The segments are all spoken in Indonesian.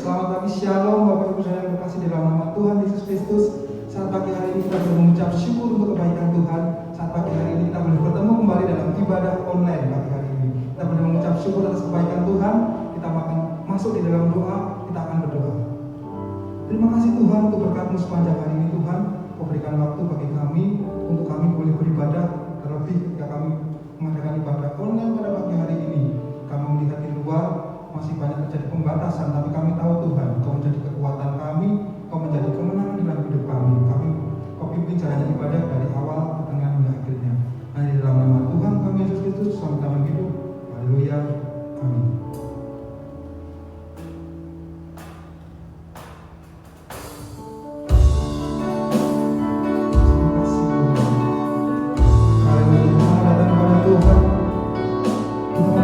Selamat pagi, Shalom Bapak Ibu Saudara yang terkasih di dalam nama Tuhan Yesus Kristus. Saat pagi hari ini kita boleh mengucap syukur untuk kebaikan Tuhan. Saat pagi hari ini kita boleh bertemu kembali dalam ibadah online pagi hari ini. Kita boleh mengucap syukur atas kebaikan Tuhan. Kita akan masuk di dalam doa, kita akan berdoa. Terima kasih Tuhan untuk berkat-Mu sepanjang hari ini Tuhan. Kau berikan waktu bagi kami untuk kami boleh beribadah, terlebih ketika kami mengadakan ibadah online pada pagi hari ini. Kami melihat di luar masih banyak terjadi pembatasan, tapi kami tahu Tuhan, Kau menjadi kekuatan kami, Kau menjadi kemenangan dalam hidup kami. Kau pimpin jalannya ibadah dari awal, pertengahan hingga akhirnya. Nah, di dalam nama Tuhan kami Yesus Kristus, selamat kami hidup. Haleluya. Amin. Terima kasih Tuhan. Haleluya. Datang kepada Tuhan. Kita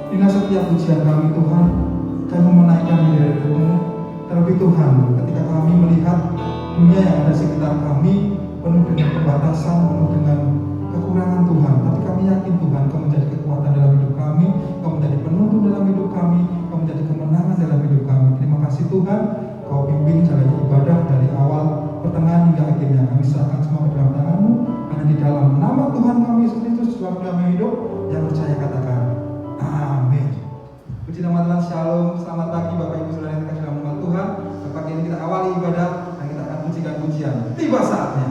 Inilah setiap pujian kami Tuhan, kami menaikkan diri dari-Mu. Terlebih Tuhan, ketika kami melihat dunia yang ada sekitar kami penuh dengan pembatasan, penuh dengan kekurangan Tuhan, tapi kami yakin Tuhan Kau menjadi kekuatan dalam hidup kami, Kau menjadi penuntun dalam hidup kami, Kau menjadi kemenangan dalam hidup kami. Terima kasih Tuhan, Kau pimpin jalannya ibadah dari awal, pertengahan hingga akhirnya. Kami serahkan semua ke dalam tangan-Mu, karena di dalam nama Tuhan kami Yesus Kristus selalu kami hidup. Yang percaya katakan amin. Puji nama Tuhan, shalom, selamat pagi Bapak Ibu Saudara yang terkasih dalam nama Tuhan. Pagi ini kita awali ibadah dan kita akan pujikan pujian. Tiba saatnya.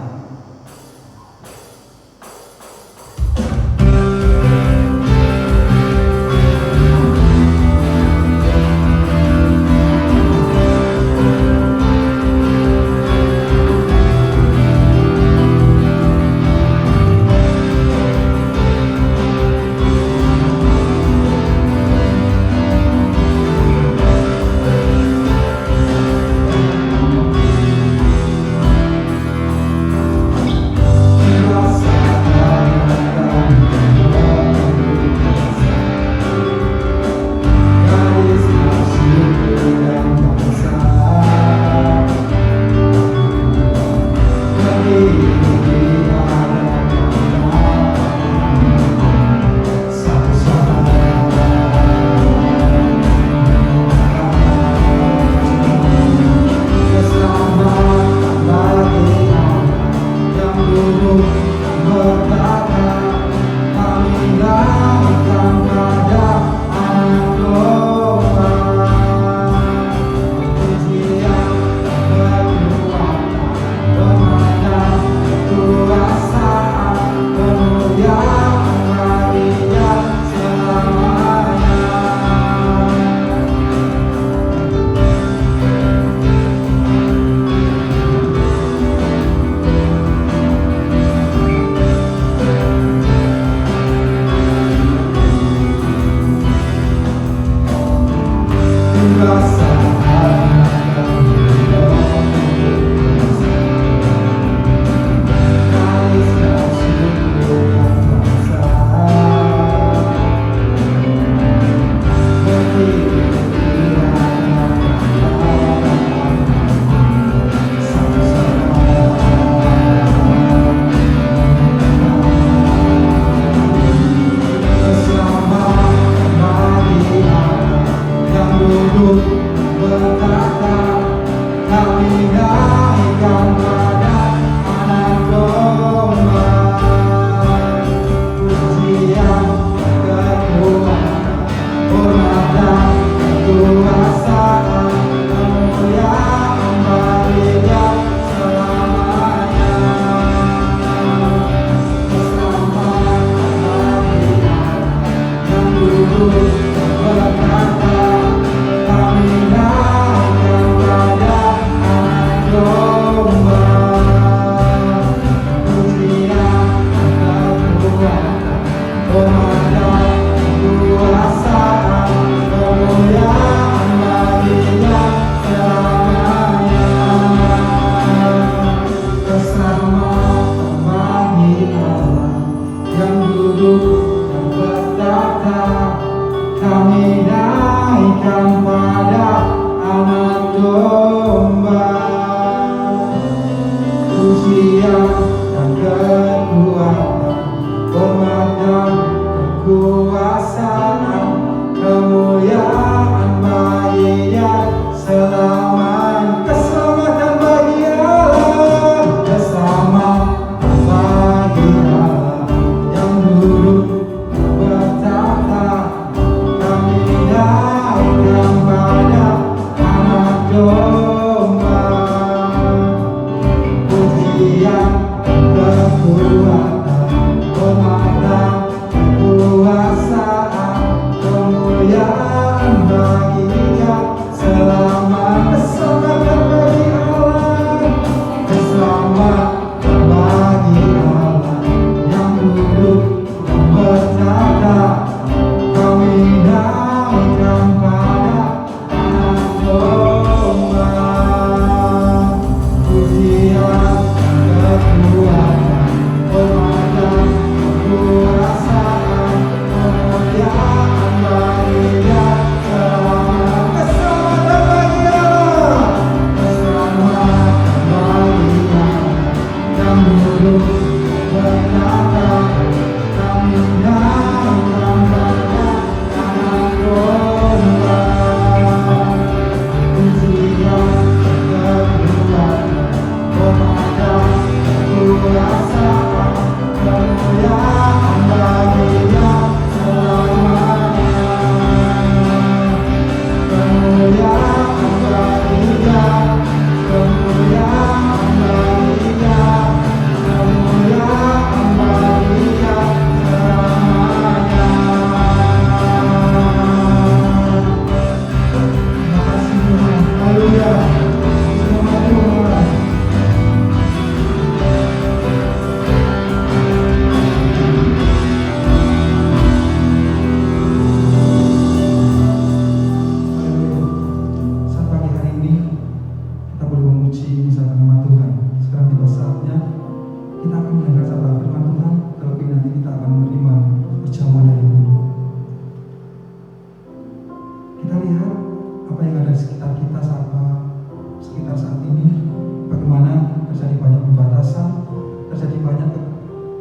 terjadi banyak pembatasan, terjadi banyak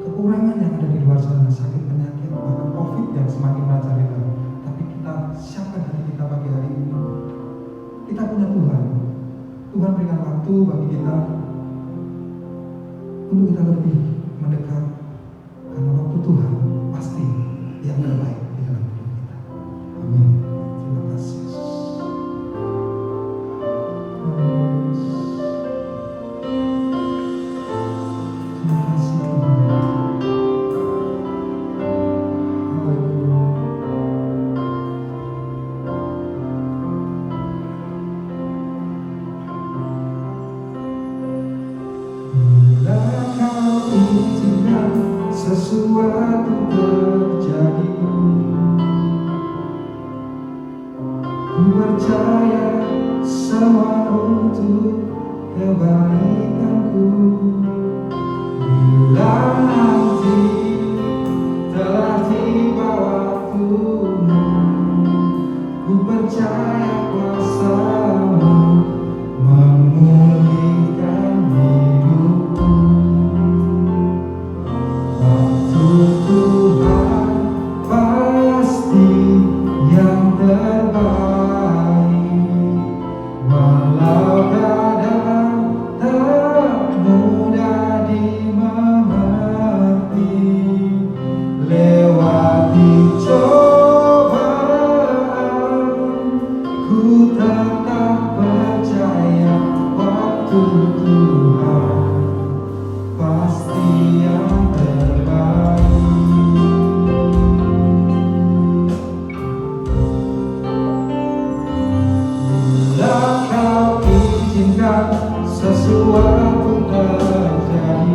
kekurangan yang ada di luar sana, sakit penyakit, bahkan COVID yang semakin merajalela. Tapi kita siapkan hati kita pagi hari ini. Kita punya Tuhan. Tuhan berikan waktu bagi kita untuk kita lebih mendekat, karena waktu Tuhan pasti yang terbaik di dalam hidup kita. Amin. Terima kasih Yesus. Terima kasih Tuhan. Haleluya. Bila kau izinkan sesuatu terjadi, ku percaya semua untuk kebaikanku. Bila nanti telah tiba waktumu, ku percaya kuasa-Mu memulihkan hidupku. Waktu Tuhan pasti yang terbaik, walau kadang tak mudah dimengerti. Lewati cobaan, ku tetap percaya waktu Tuhan pasti yang terbaik. Bila kau izinkan sesuatu terjadi,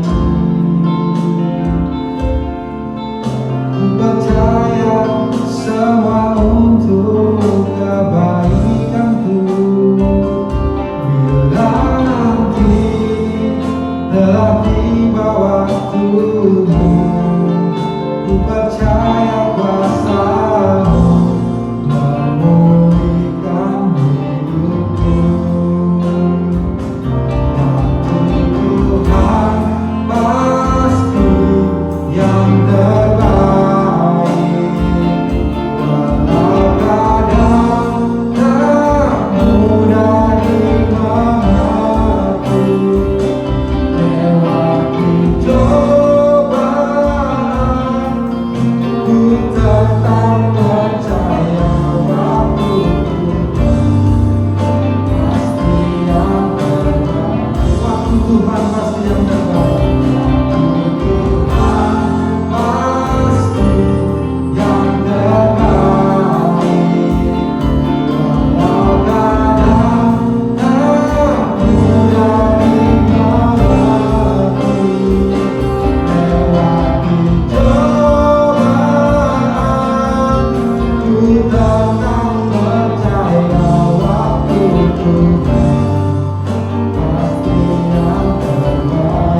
ku percaya semua untuk kebaikanku. Bila nanti telah tiba waktumu, ku percaya kuasa-Mu memulihkan hidupku. Waktu Tuhan pasti yang terbaik, walau kadang tak mudah dimengerti. Lewati cobaan, ku tetap percaya waktu Tuhan pasti yang terbaik. Waktu Tuhan pasti yang terbaik. Waktu Tuhan pasti yang terbaik, walau kadang tak mudah dimengerti. Lewati cobaan, ku tetap percaya waktu Tuhan pasti yang terbaik.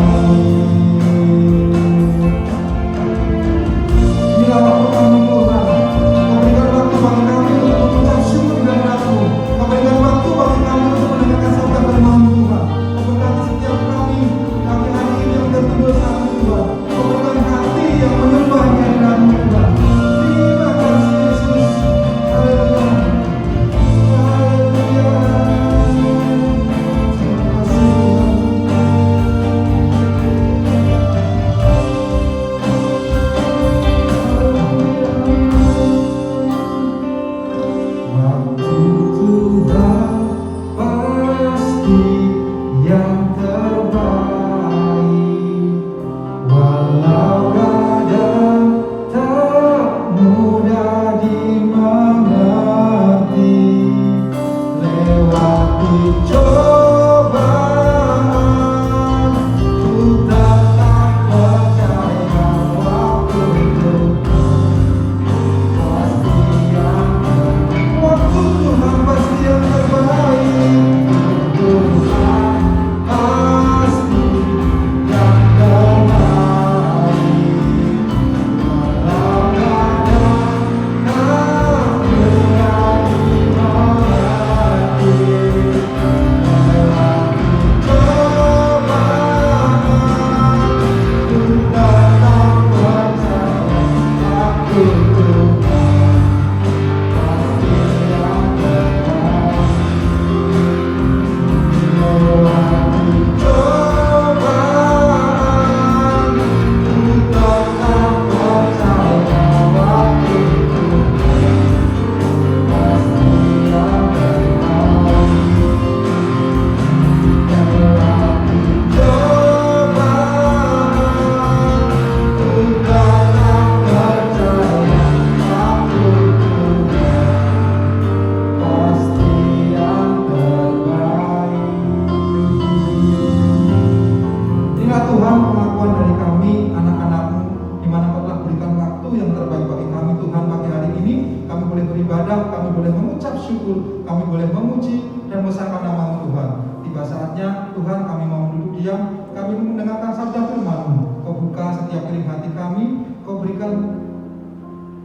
syukur, kami boleh memuji dan membesarkan nama Tuhan. Tiba saatnya Tuhan, kami mau duduk diam, kami mendengarkan sabda firman-Mu. Kau buka setiap piring hati kami, Kau berikan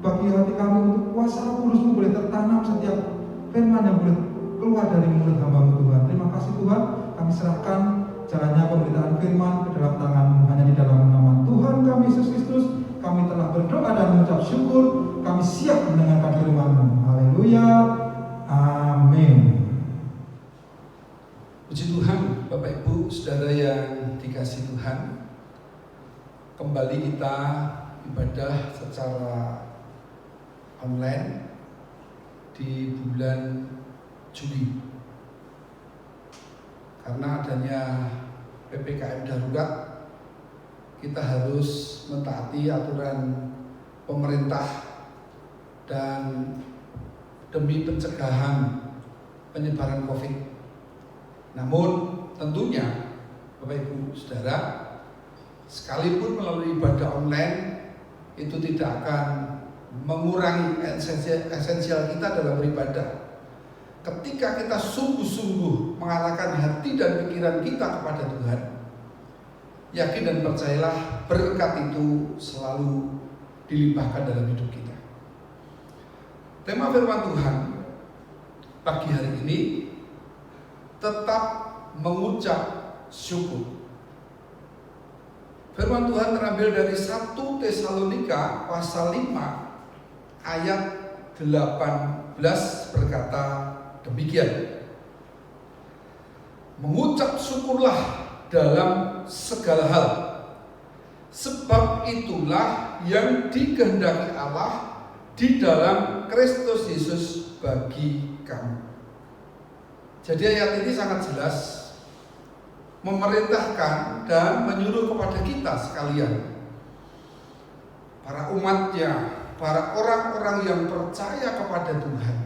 bagi hati kami untuk kuasa Roh Kudus-Mu boleh tertanam setiap firman yang boleh keluar dari mulut hamba-Mu Tuhan. Terima kasih Tuhan, kami serahkan jalannya pemberitaan firman ke dalam tangan-Mu. Hanya di dalam nama Tuhan kami Yesus Kristus, kami telah berdoa dan mengucap syukur. Kami siap mendengarkan firman-Mu. Haleluya. Amin. Puji Tuhan, Bapak Ibu, Saudara yang dikasihi Tuhan. Kembali kita ibadah secara online di bulan Juli. Karena adanya PPKM darurat, kita harus mentaati aturan pemerintah dan demi pencegahan penyebaran COVID. Namun tentunya Bapak Ibu Saudara, sekalipun melalui ibadah online itu tidak akan mengurangi esensial kita dalam beribadah. Ketika kita sungguh-sungguh mengarahkan hati dan pikiran kita kepada Tuhan, yakin dan percayalah berkat itu selalu dilimpahkan dalam hidup kita. Tema firman Tuhan pagi hari ini, tetap mengucap syukur. Firman Tuhan terambil dari 1 Tesalonika pasal 5 ayat 18 berkata demikian. Mengucap syukurlah dalam segala hal, sebab itulah yang dikehendaki Allah di dalam Kristus Yesus bagi kamu. Jadi ayat ini sangat jelas memerintahkan dan menyuruh kepada kita sekalian, para umatnya, para orang-orang yang percaya kepada Tuhan,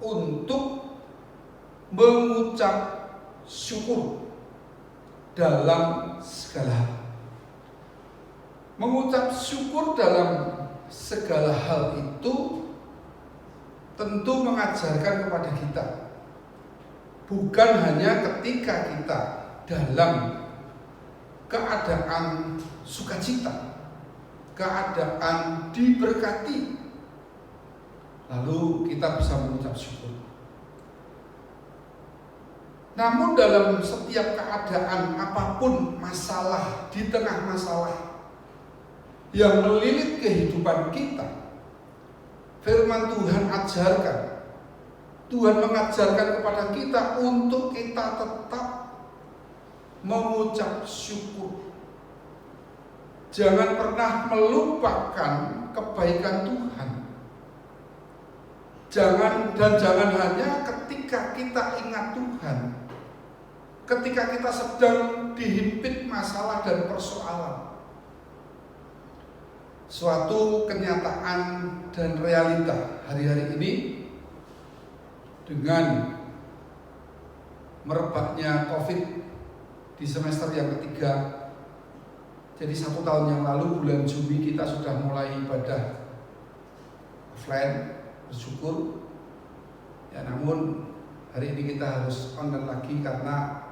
untuk mengucap syukur dalam segala hal. Mengucap syukur dalam segala hal itu tentu mengajarkan kepada kita, bukan hanya ketika kita dalam keadaan sukacita, keadaan diberkati, lalu kita bisa mengucap syukur. Namun dalam setiap keadaan apapun, masalah, di tengah masalah yang melilit kehidupan kita, firman Tuhan ajarkan, Tuhan mengajarkan kepada kita untuk kita tetap mengucap syukur. Jangan pernah melupakan kebaikan Tuhan. Jangan hanya ketika kita ingat Tuhan, ketika kita sedang dihimpit masalah dan persoalan. Suatu kenyataan dan realita hari-hari ini dengan merebaknya COVID di semester yang ketiga. Jadi 1 tahun yang lalu bulan Juli kita sudah mulai ibadah offline, bersyukur. Ya, namun hari ini kita harus online lagi karena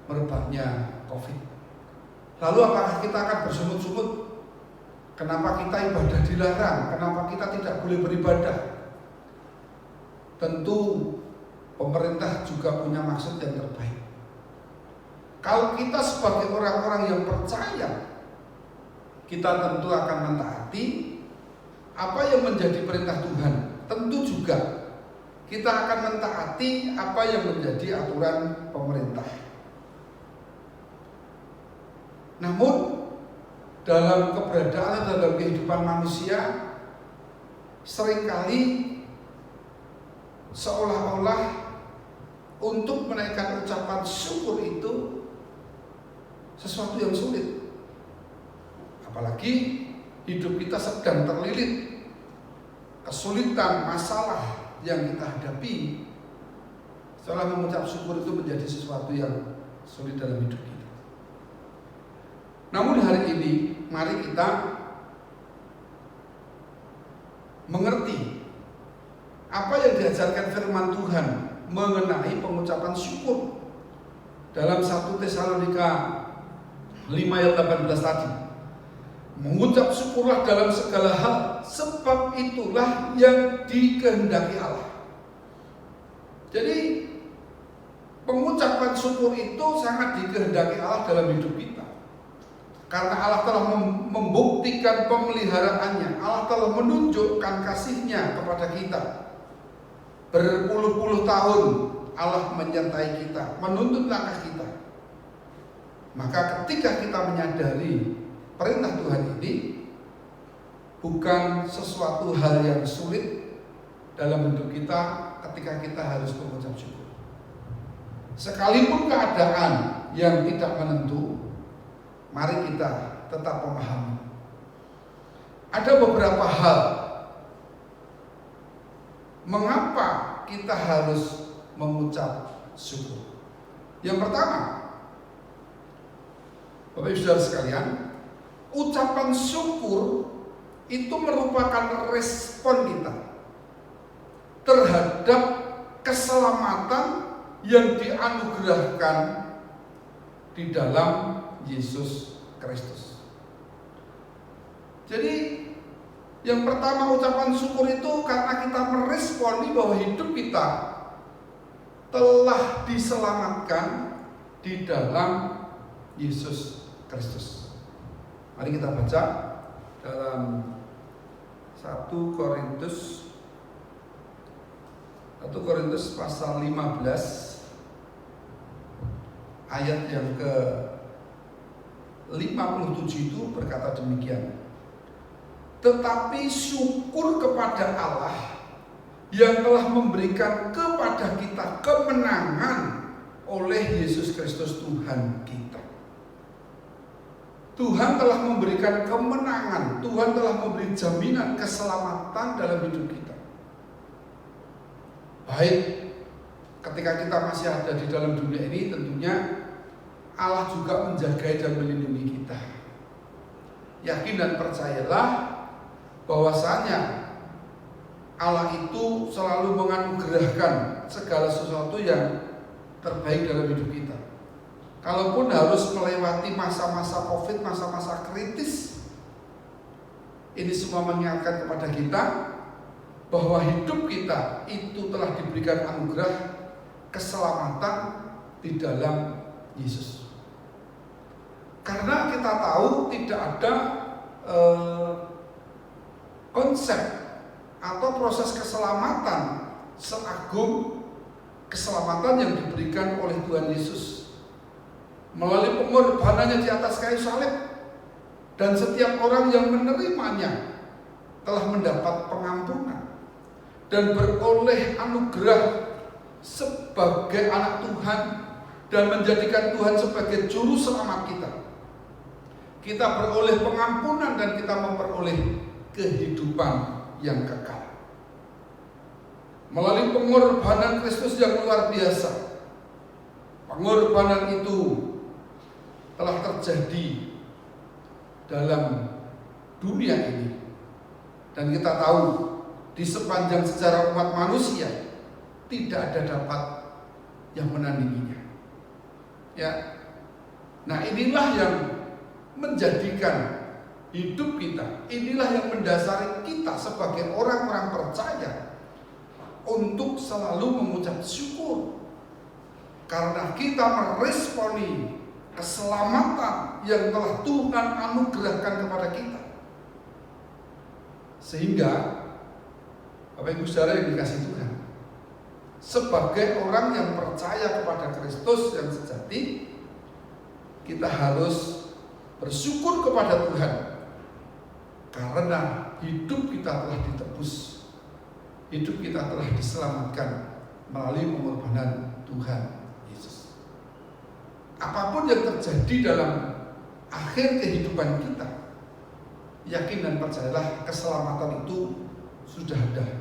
merebaknya COVID. Lalu apakah kita akan bersungut-sungut? Kenapa kita ibadah dilarang? Kenapa kita tidak boleh beribadah? Tentu pemerintah juga punya maksud yang terbaik. Kalau kita sebagai orang-orang yang percaya, kita tentu akan mentaati apa yang menjadi perintah Tuhan. Tentu juga kita akan mentaati apa yang menjadi aturan pemerintah. Namun dalam keberadaan dalam kehidupan manusia, seringkali seolah-olah untuk menaikkan ucapan syukur itu sesuatu yang sulit. Apalagi hidup kita sedang terlilit kesulitan, masalah yang kita hadapi. Setelah mengucap syukur itu menjadi sesuatu yang sulit dalam hidup kita. Namun hari ini mari kita mengerti apa yang diajarkan firman Tuhan mengenai pengucapan syukur. Dalam 1 Tesalonika 5 ayat 18 tadi, mengucap syukurlah dalam segala hal, sebab itulah yang dikehendaki Allah. Jadi pengucapan syukur itu sangat dikehendaki Allah dalam hidup kita. Karena Allah telah membuktikan pemeliharaannya, Allah telah menunjukkan kasih-Nya kepada kita. Berpuluh-puluh tahun Allah menyertai kita, menuntun langkah kita. Maka ketika kita menyadari perintah Tuhan ini bukan sesuatu hal yang sulit dalam hidup kita ketika kita harus mengucap syukur. Sekalipun keadaan yang tidak menentu, mari kita tetap memahami. Ada beberapa hal mengapa kita harus mengucap syukur. Yang pertama, Bapak Ibu Saudara sekalian, ucapan syukur itu merupakan respon kita terhadap keselamatan yang dianugerahkan di dalam Yesus Kristus. Jadi yang pertama, ucapan syukur itu karena kita meresponi bahwa hidup kita telah diselamatkan di dalam Yesus Kristus. Mari kita baca dalam 1 Korintus pasal 15 ayat yang ke 57 itu berkata demikian. Tetapi syukur kepada Allah yang telah memberikan kepada kita kemenangan oleh Yesus Kristus Tuhan kita. Tuhan telah memberikan kemenangan, Tuhan telah memberi jaminan keselamatan dalam hidup kita. Baik ketika kita masih ada di dalam dunia ini, tentunya Allah juga menjaga dan melindungi kita. Yakin dan percayalah bahwasanya Allah itu selalu menganugerahkan segala sesuatu yang terbaik dalam hidup kita. Kalaupun harus melewati masa-masa COVID, masa-masa kritis, ini semua mengingatkan kepada kita bahwa hidup kita itu telah diberikan anugerah keselamatan di dalam Yesus. Karena kita tahu tidak ada konsep atau proses keselamatan seagung keselamatan yang diberikan oleh Tuhan Yesus melalui pengorbanannya di atas kayu salib, dan setiap orang yang menerimanya telah mendapat pengampunan dan beroleh anugerah sebagai anak Tuhan dan menjadikan Tuhan sebagai juru selamat kita. Kita beroleh pengampunan dan kita memperoleh kehidupan yang kekal melalui pengorbanan Kristus yang luar biasa. Pengorbanan itu telah terjadi dalam dunia ini, dan kita tahu di sepanjang sejarah umat manusia tidak ada dapat yang menandinginya. Ya, nah inilah yang menjadikan hidup kita, inilah yang mendasari kita sebagai orang-orang percaya untuk selalu mengucap syukur karena kita meresponi keselamatan yang telah Tuhan anugerahkan kepada kita. Sehingga Bapak Ibu Saudara yang dikasihi Tuhan, sebagai orang yang percaya kepada Kristus yang sejati, kita harus bersyukur kepada Tuhan karena hidup kita telah ditebus, hidup kita telah diselamatkan melalui pengorbanan Tuhan Yesus. Apapun yang terjadi dalam akhir kehidupan kita, yakin dan percayalah keselamatan itu sudah ada,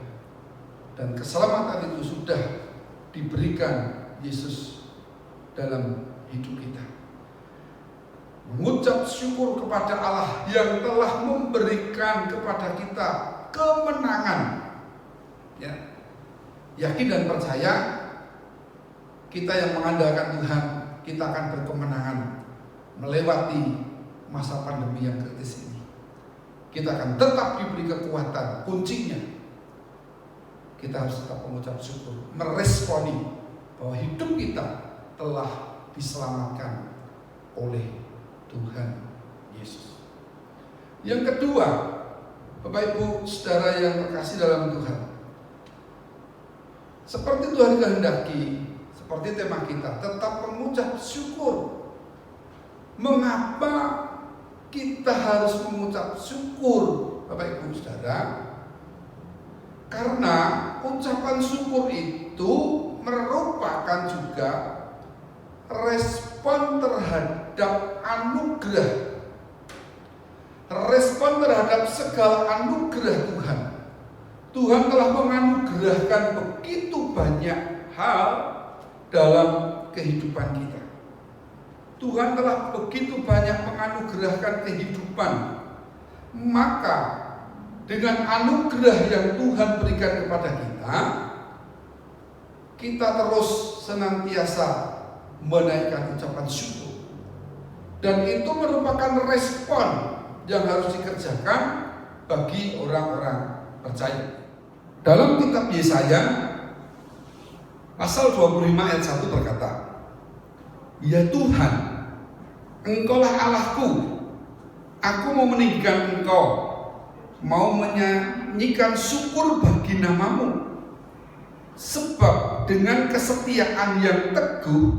dan keselamatan itu sudah diberikan Yesus dalam hidup kita. Mengucap syukur kepada Allah yang telah memberikan kepada kita kemenangan, ya, yakin dan percaya kita yang mengandalkan Tuhan, kita akan berkemenangan melewati masa pandemi yang kritis ini. Kita akan tetap diberi kekuatan. Kuncinya kita harus tetap mengucap syukur, meresponi bahwa hidup kita telah diselamatkan oleh Tuhan Yesus. Yang kedua, Bapak Ibu Saudara yang terkasih dalam Tuhan, seperti Tuhan kehendaki, seperti tema kita, tetap mengucap syukur. Mengapa kita harus mengucap syukur, Bapak Ibu Saudara? Karena ucapan syukur itu merupakan juga respon terhadap anugerah, respon terhadap segala anugerah Tuhan. Tuhan telah menganugerahkan begitu banyak hal dalam kehidupan kita. Tuhan telah begitu banyak menganugerahkan kehidupan. Maka dengan anugerah yang Tuhan berikan kepada kita terus senantiasa menaikkan ucapan syukur. Dan itu merupakan respon yang harus dikerjakan bagi orang-orang percaya. Dalam kitab Yesaya pasal 25 ayat 1 berkata, "Ya Tuhan, Engkaulah Allahku, aku mau meninggikan Engkau, mau menyanyikan syukur bagi nama-Mu. Sebab dengan kesetiaan yang teguh,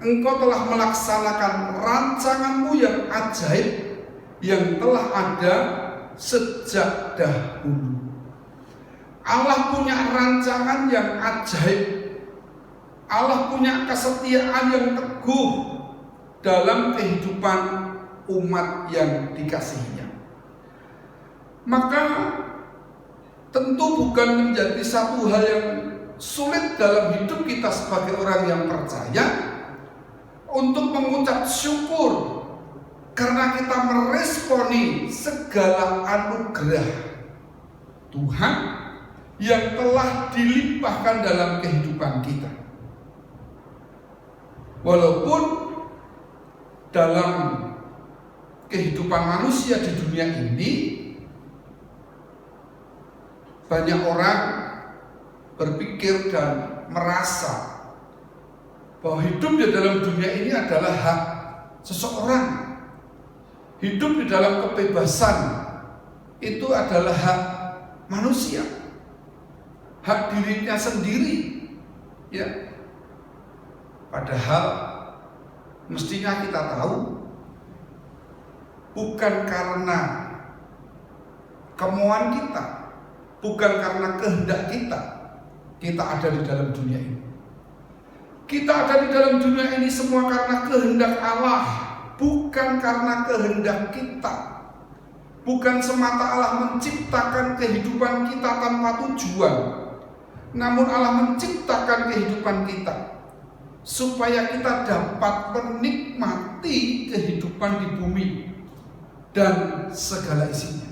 Engkau telah melaksanakan rancangan-Mu yang ajaib yang telah ada sejak dahulu." Allah punya rancangan yang ajaib. Allah punya kesetiaan yang teguh dalam kehidupan umat yang dikasihinya. Maka tentu bukan menjadi satu hal yang sulit dalam hidup kita sebagai orang yang percaya untuk mengucap syukur, karena kita meresponi segala anugerah Tuhan yang telah dilimpahkan dalam kehidupan kita. Walaupun dalam kehidupan manusia di dunia ini banyak orang berpikir dan merasa bahwa hidup di dalam dunia ini adalah hak seseorang. Hidup di dalam kebebasan itu adalah hak manusia, hak dirinya sendiri, ya. Padahal mestinya kita tahu, bukan karena kemauan kita, bukan karena kehendak kita ada di dalam dunia ini. Kita ada di dalam dunia ini semua karena kehendak Allah, bukan karena kehendak kita. Bukan semata Allah menciptakan kehidupan kita tanpa tujuan, namun Allah menciptakan kehidupan kita supaya kita dapat menikmati kehidupan di bumi dan segala isinya.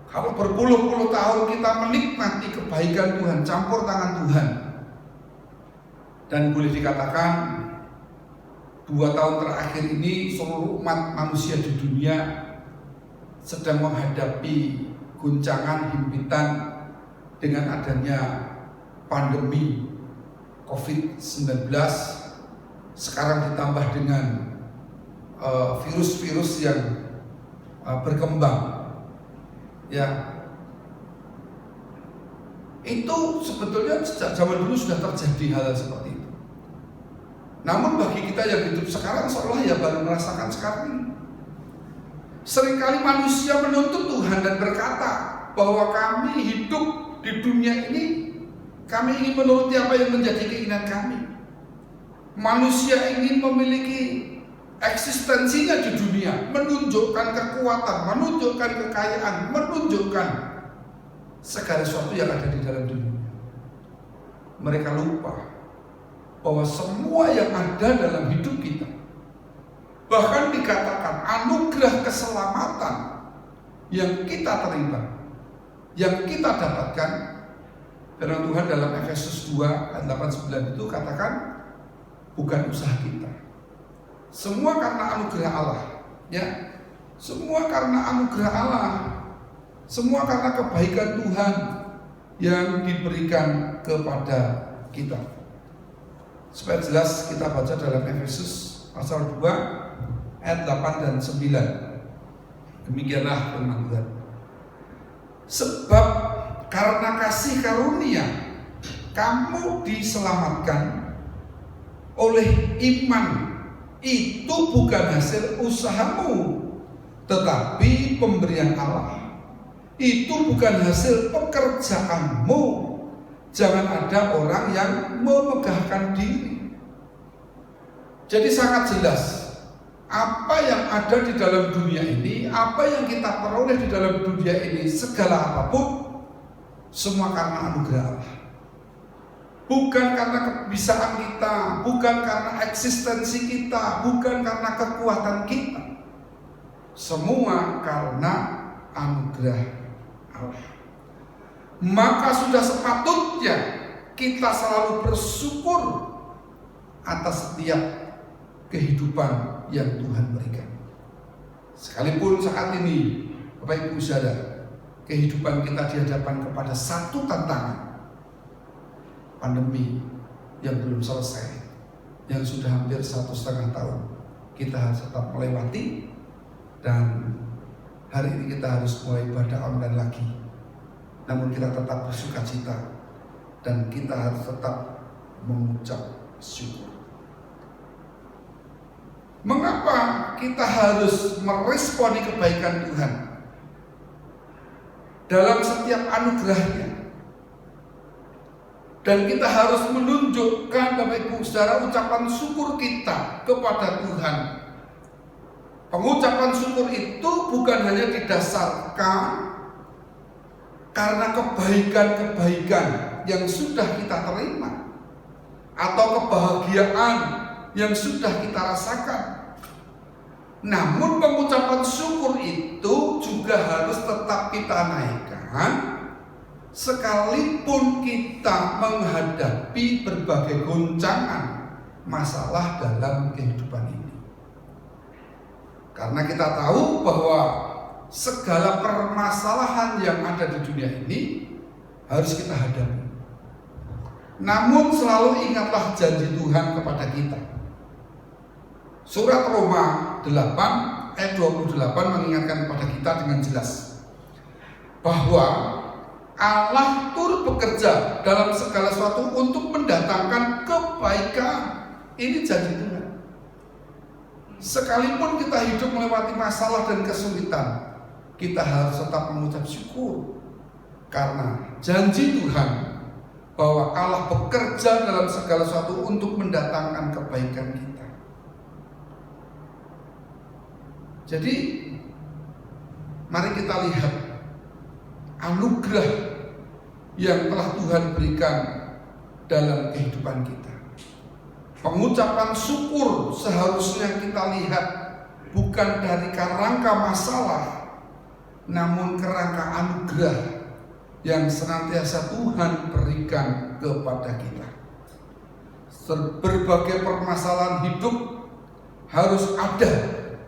Kalau berpuluh-puluh tahun kita menikmati kebaikan Tuhan, campur tangan Tuhan, dan boleh dikatakan 2 tahun terakhir ini seluruh umat manusia di dunia sedang menghadapi guncangan himpitan dengan adanya pandemi COVID-19, sekarang ditambah dengan virus-virus yang berkembang, ya. Itu sebetulnya sejak zaman dulu sudah terjadi hal seperti itu. Namun bagi kita yang hidup sekarang seolah ya baru merasakan sekarang ini. Seringkali manusia menuntut Tuhan dan berkata bahwa kami hidup di dunia ini, kami ingin menuruti apa yang menjadi keinginan kami. Manusia ingin memiliki eksistensinya di dunia, menunjukkan kekuatan, menunjukkan kekayaan, menunjukkan segala sesuatu yang ada di dalam dunia. Mereka lupa bahwa semua yang ada dalam hidup kita, bahkan dikatakan anugerah keselamatan yang kita terima, yang kita dapatkan, Firman Tuhan dalam Efesus 2 ayat 8-9 itu katakan, bukan usaha kita. Semua karena anugerah Allah, ya. Semua karena anugerah Allah. Semua karena kebaikan Tuhan yang diberikan kepada kita. Supaya jelas kita baca dalam Efesus pasal 2 ayat 8 dan 9. Demikianlah firman Tuhan. Sebab karena kasih karunia kamu diselamatkan oleh iman. Itu bukan hasil usahamu, tetapi pemberian Allah. Itu bukan hasil pekerjaanmu. Jangan ada orang yang memegahkan diri. Jadi sangat jelas, apa yang ada di dalam dunia ini, apa yang kita peroleh di dalam dunia ini, segala apapun, semua karena anugerah Allah. Bukan karena kebisaan kita, bukan karena eksistensi kita, bukan karena kekuatan kita. Semua karena anugerah Allah. Maka sudah sepatutnya kita selalu bersyukur atas setiap kehidupan yang Tuhan berikan. Sekalipun saat ini, Bapak Ibu Saudara, kehidupan kita dihadapkan kepada satu tantangan, pandemi yang belum selesai, yang sudah hampir 1,5 tahun. Kita harus tetap melewati, dan hari ini kita harus mulai ibadah online lagi. Namun kita tetap bersuka cita, dan kita harus tetap mengucap syukur. Mengapa kita harus meresponi kebaikan Tuhan dalam setiap anugerahnya? Dan kita harus menunjukkan, Bapak Ibu Saudara, ucapan syukur kita kepada Tuhan. Pengucapan syukur itu bukan hanya didasarkan karena kebaikan-kebaikan yang sudah kita terima, atau kebahagiaan yang sudah kita rasakan. Namun pengucapan syukur itu juga harus tetap kita naikkan, sekalipun kita menghadapi berbagai goncangan masalah dalam kehidupan ini. Karena kita tahu bahwa segala permasalahan yang ada di dunia ini harus kita hadapi. Namun selalu ingatlah janji Tuhan kepada kita. Surat Roma 8 ayat 28 mengingatkan kepada kita dengan jelas bahwa Allah turut bekerja dalam segala sesuatu untuk mendatangkan kebaikan. Ini janji Tuhan. Sekalipun kita hidup melewati masalah dan kesulitan, kita harus tetap mengucap syukur, karena janji Tuhan bahwa Allah bekerja dalam segala sesuatu untuk mendatangkan kebaikan kita. Jadi mari kita lihat anugerah yang telah Tuhan berikan dalam kehidupan kita. Pengucapan syukur seharusnya kita lihat bukan dari kerangka masalah, namun kerangka anugerah yang senantiasa Tuhan berikan kepada kita. Berbagai permasalahan hidup harus ada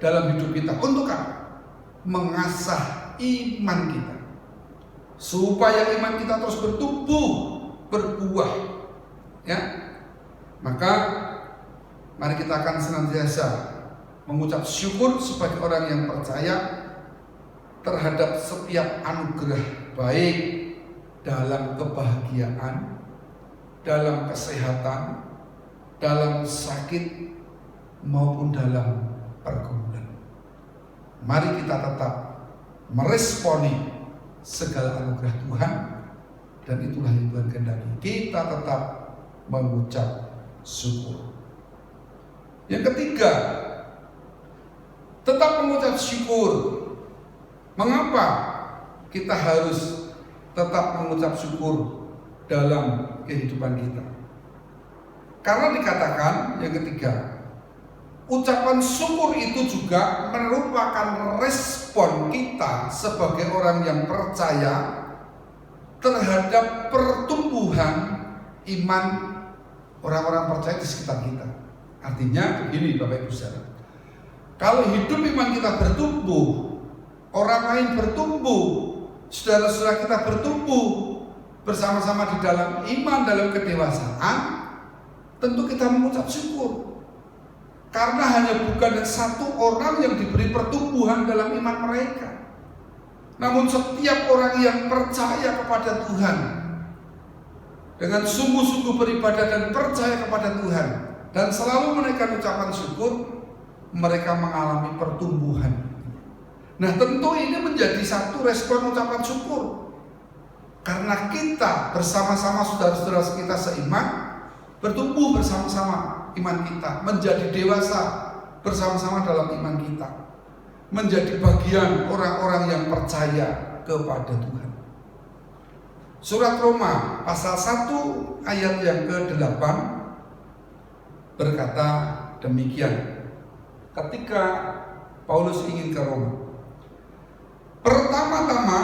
dalam hidup kita. Untuk apa? Mengasah iman kita, supaya iman kita terus bertumbuh, berbuah, ya. Maka mari kita akan senantiasa mengucap syukur sebagai orang yang percaya terhadap setiap anugerah, baik dalam kebahagiaan, dalam kesehatan, dalam sakit, maupun dalam pergumulan. Mari kita tetap meresponi segala anugerah Tuhan, dan itulah yang Tuhan kehendaki. Kita tetap mengucap syukur. Yang ketiga, tetap mengucap syukur. Mengapa kita harus tetap mengucap syukur dalam kehidupan kita? Karena dikatakan yang ketiga, ucapan syukur itu juga merupakan respon kita sebagai orang yang percaya terhadap pertumbuhan iman orang-orang percaya di sekitar kita. Artinya begini Bapak Ibu Saudara, kalau hidup iman kita bertumbuh, orang lain bertumbuh, saudara-saudara kita bertumbuh bersama-sama di dalam iman, dalam kedewasaan, tentu kita mengucap syukur. Karena hanya bukan satu orang yang diberi pertumbuhan dalam iman mereka, namun setiap orang yang percaya kepada Tuhan, dengan sungguh-sungguh beribadah dan percaya kepada Tuhan, dan selalu menaikkan ucapan syukur, mereka mengalami pertumbuhan. Nah, tentu ini menjadi satu respon ucapan syukur, karena kita bersama-sama saudara-saudara kita seiman, bertumbuh bersama-sama iman kita, menjadi dewasa bersama-sama dalam iman kita, menjadi bagian orang-orang yang percaya kepada Tuhan. Surat Roma pasal 1 ayat yang ke-8 berkata demikian. Ketika Paulus ingin ke Roma, pertama-tama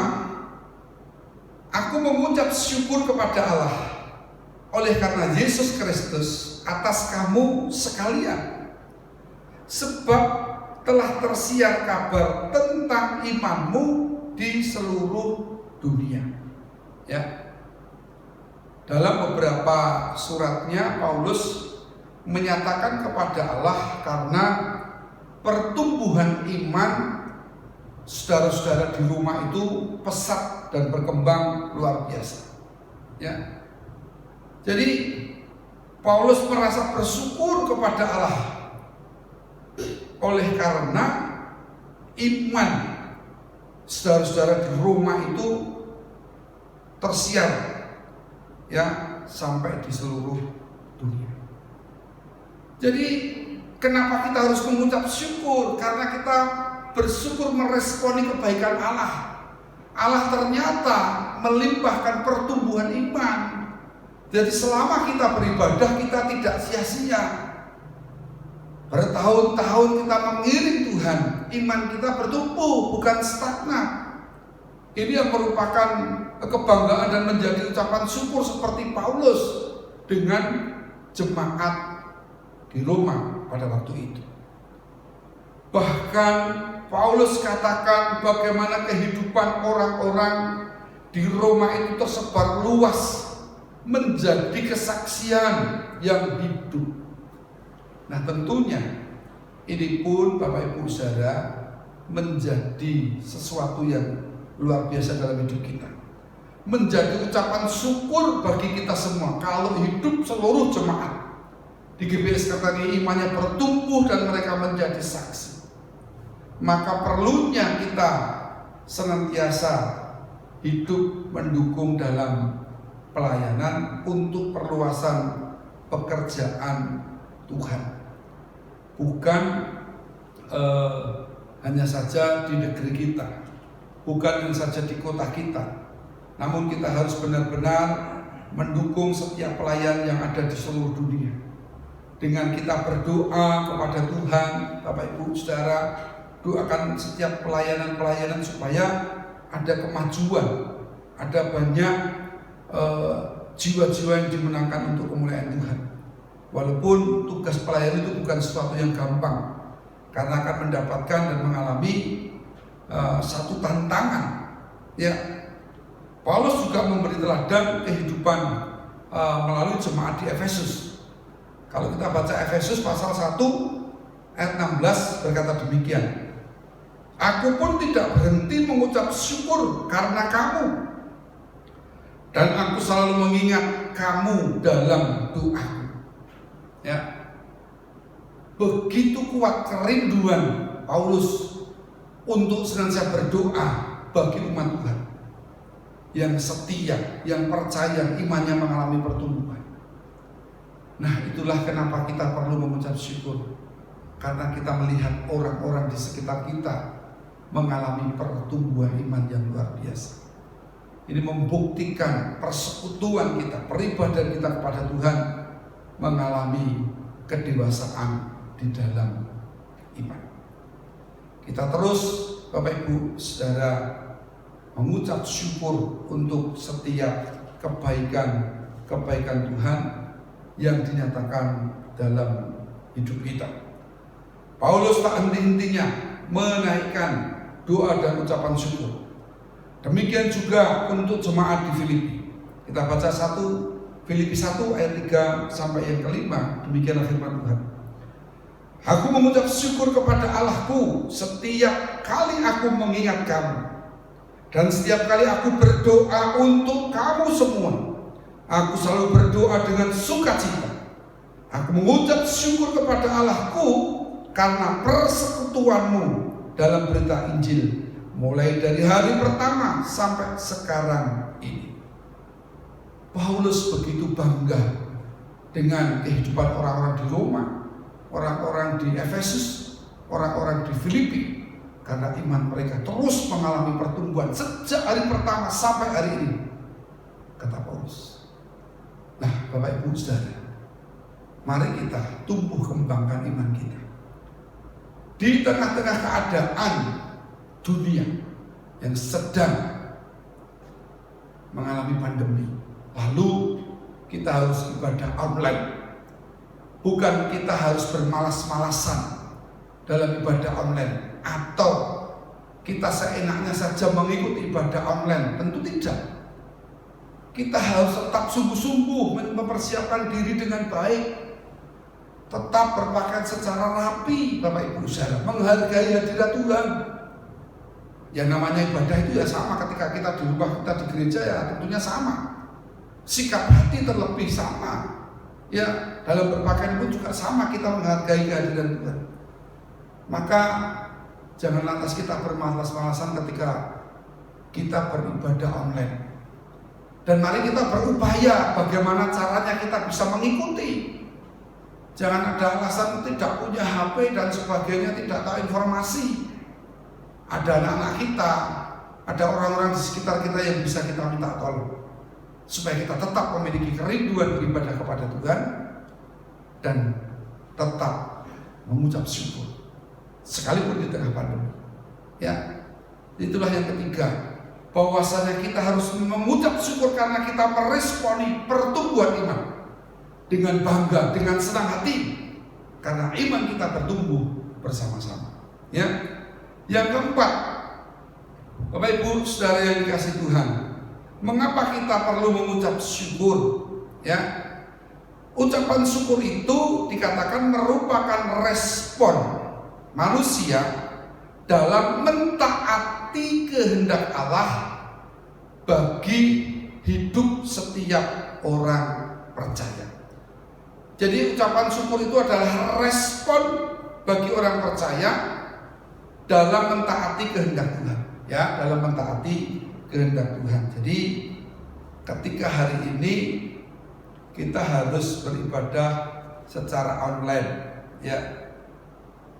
aku mengucap syukur kepada Allah oleh karena Yesus Kristus atas kamu sekalian, sebab telah tersiar kabar tentang imanmu di seluruh dunia. Ya, dalam beberapa suratnya Paulus menyatakan kepada Allah karena pertumbuhan iman saudara-saudara di rumah itu pesat dan berkembang luar biasa. Ya, jadi Paulus merasa bersyukur kepada Allah oleh karena iman saudara-saudara di rumah itu tersiar, ya, sampai di seluruh dunia. Jadi kenapa kita harus mengucap syukur? Karena kita bersyukur meresponi kebaikan Allah. Allah ternyata melimpahkan pertumbuhan iman. Jadi selama kita beribadah, kita tidak sia-sia. Bertahun-tahun kita mengiring Tuhan, iman kita bertumbuh, bukan stagnan. Ini yang merupakan kebanggaan dan menjadi ucapan syukur seperti Paulus dengan jemaat di Roma pada waktu itu. Bahkan Paulus katakan bagaimana kehidupan orang-orang di Roma itu tersebar luas, menjadi kesaksian yang hidup. Nah, tentunya ini pun Bapak Ibu Saudara menjadi sesuatu yang luar biasa dalam hidup kita, menjadi ucapan syukur bagi kita semua. Kalau hidup seluruh jemaat di GBS Kertani imannya bertumbuh dan mereka menjadi saksi, maka perlunya kita senantiasa hidup mendukung dalam pelayanan untuk perluasan pekerjaan Tuhan, bukan hanya saja di negeri kita, bukan hanya saja di kota kita, namun kita harus benar-benar mendukung setiap pelayan yang ada di seluruh dunia. Dengan kita berdoa kepada Tuhan, Bapak Ibu Saudara, doakan setiap pelayanan-pelayanan supaya ada kemajuan, ada banyak jiwa-jiwa yang dimenangkan untuk kemuliaan Tuhan. Walaupun tugas pelayan itu bukan sesuatu yang gampang, karena akan mendapatkan dan mengalami satu tantangan. Ya, Paulus juga memberi teladan kehidupan melalui jemaat di Efesus. Kalau kita baca Efesus pasal 1 ayat 16 berkata demikian. Aku pun tidak berhenti mengucap syukur karena kamu, dan aku selalu mengingat kamu dalam doaku. Ya, begitu kuat kerinduan Paulus untuk senantiasa berdoa bagi umat Tuhan yang setia, yang percaya, imannya mengalami pertumbuhan. Nah, itulah kenapa kita perlu mengucap syukur, karena kita melihat orang-orang di sekitar kita mengalami pertumbuhan iman yang luar biasa. Ini membuktikan persekutuan kita, peribadahan kita kepada Tuhan mengalami kedewasaan di dalam iman. Kita terus, Bapak Ibu Saudara, mengucap syukur untuk setiap kebaikan Tuhan yang dinyatakan dalam hidup kita. Paulus tak henti-hentinya menaikkan doa dan ucapan syukur. Demikian juga untuk jemaat di Filipi. Kita baca Filipi 1 ayat 3 sampai yang kelima. Demikianlah firman Tuhan. Aku mengucap syukur kepada Allahku setiap kali aku mengingat kamu, dan setiap kali aku berdoa untuk kamu semua. Aku selalu berdoa dengan sukacita. Aku mengucap syukur kepada Allahku karena persekutuanmu dalam berita Injil, mulai dari hari pertama sampai sekarang ini. Paulus begitu bangga dengan kehidupan orang-orang di Roma, orang-orang di Efesus, orang-orang di Filipi, karena iman mereka terus mengalami pertumbuhan sejak hari pertama sampai hari ini, kata Paulus. Nah, Bapak Ibu Saudara, mari kita tumbuh kembangkan iman kita di tengah-tengah keadaan dunia yang sedang mengalami pandemi. Lalu kita harus ibadah online. Bukan kita harus bermalas-malasan dalam ibadah online, atau kita seenaknya saja mengikuti ibadah online. Tentu tidak. Kita harus tetap sungguh-sungguh mempersiapkan diri dengan baik, tetap berpakaian secara rapi, Bapak Ibu Saudara, menghargai hadirat Tuhan. Yang namanya ibadah itu ya sama, ketika kita di rumah, kita di gereja ya tentunya sama. Sikap hati terlebih sama. Ya, dalam berpakaian pun juga sama, kita menghargai kehadiran Tuhan. Maka jangan lantas kita bermalas-malasan ketika kita beribadah online. Dan mari kita berupaya bagaimana caranya kita bisa mengikuti. Jangan ada alasan tidak punya HP dan sebagainya, tidak tahu informasi. Ada anak-anak kita, ada orang-orang di sekitar kita yang bisa kita minta tolong, supaya kita tetap memiliki kerinduan beribadah kepada Tuhan dan tetap mengucap syukur sekalipun di tengah pandemi. Ya, itulah yang ketiga, bahwasanya kita harus mengucap syukur karena kita meresponi pertumbuhan iman dengan bangga, dengan senang hati, karena iman kita bertumbuh bersama-sama. Ya, yang keempat, Bapak Ibu Saudara yang dikasihi Tuhan, mengapa kita perlu mengucap syukur? Ya, ucapan syukur itu dikatakan merupakan respon manusia dalam mentaati kehendak Allah bagi hidup setiap orang percaya. Jadi ucapan syukur itu adalah respon bagi orang percaya dalam mentaati kehendak Tuhan. Ya, dalam mentaati kehendak Tuhan. Jadi ketika hari ini kita harus beribadah secara online, ya,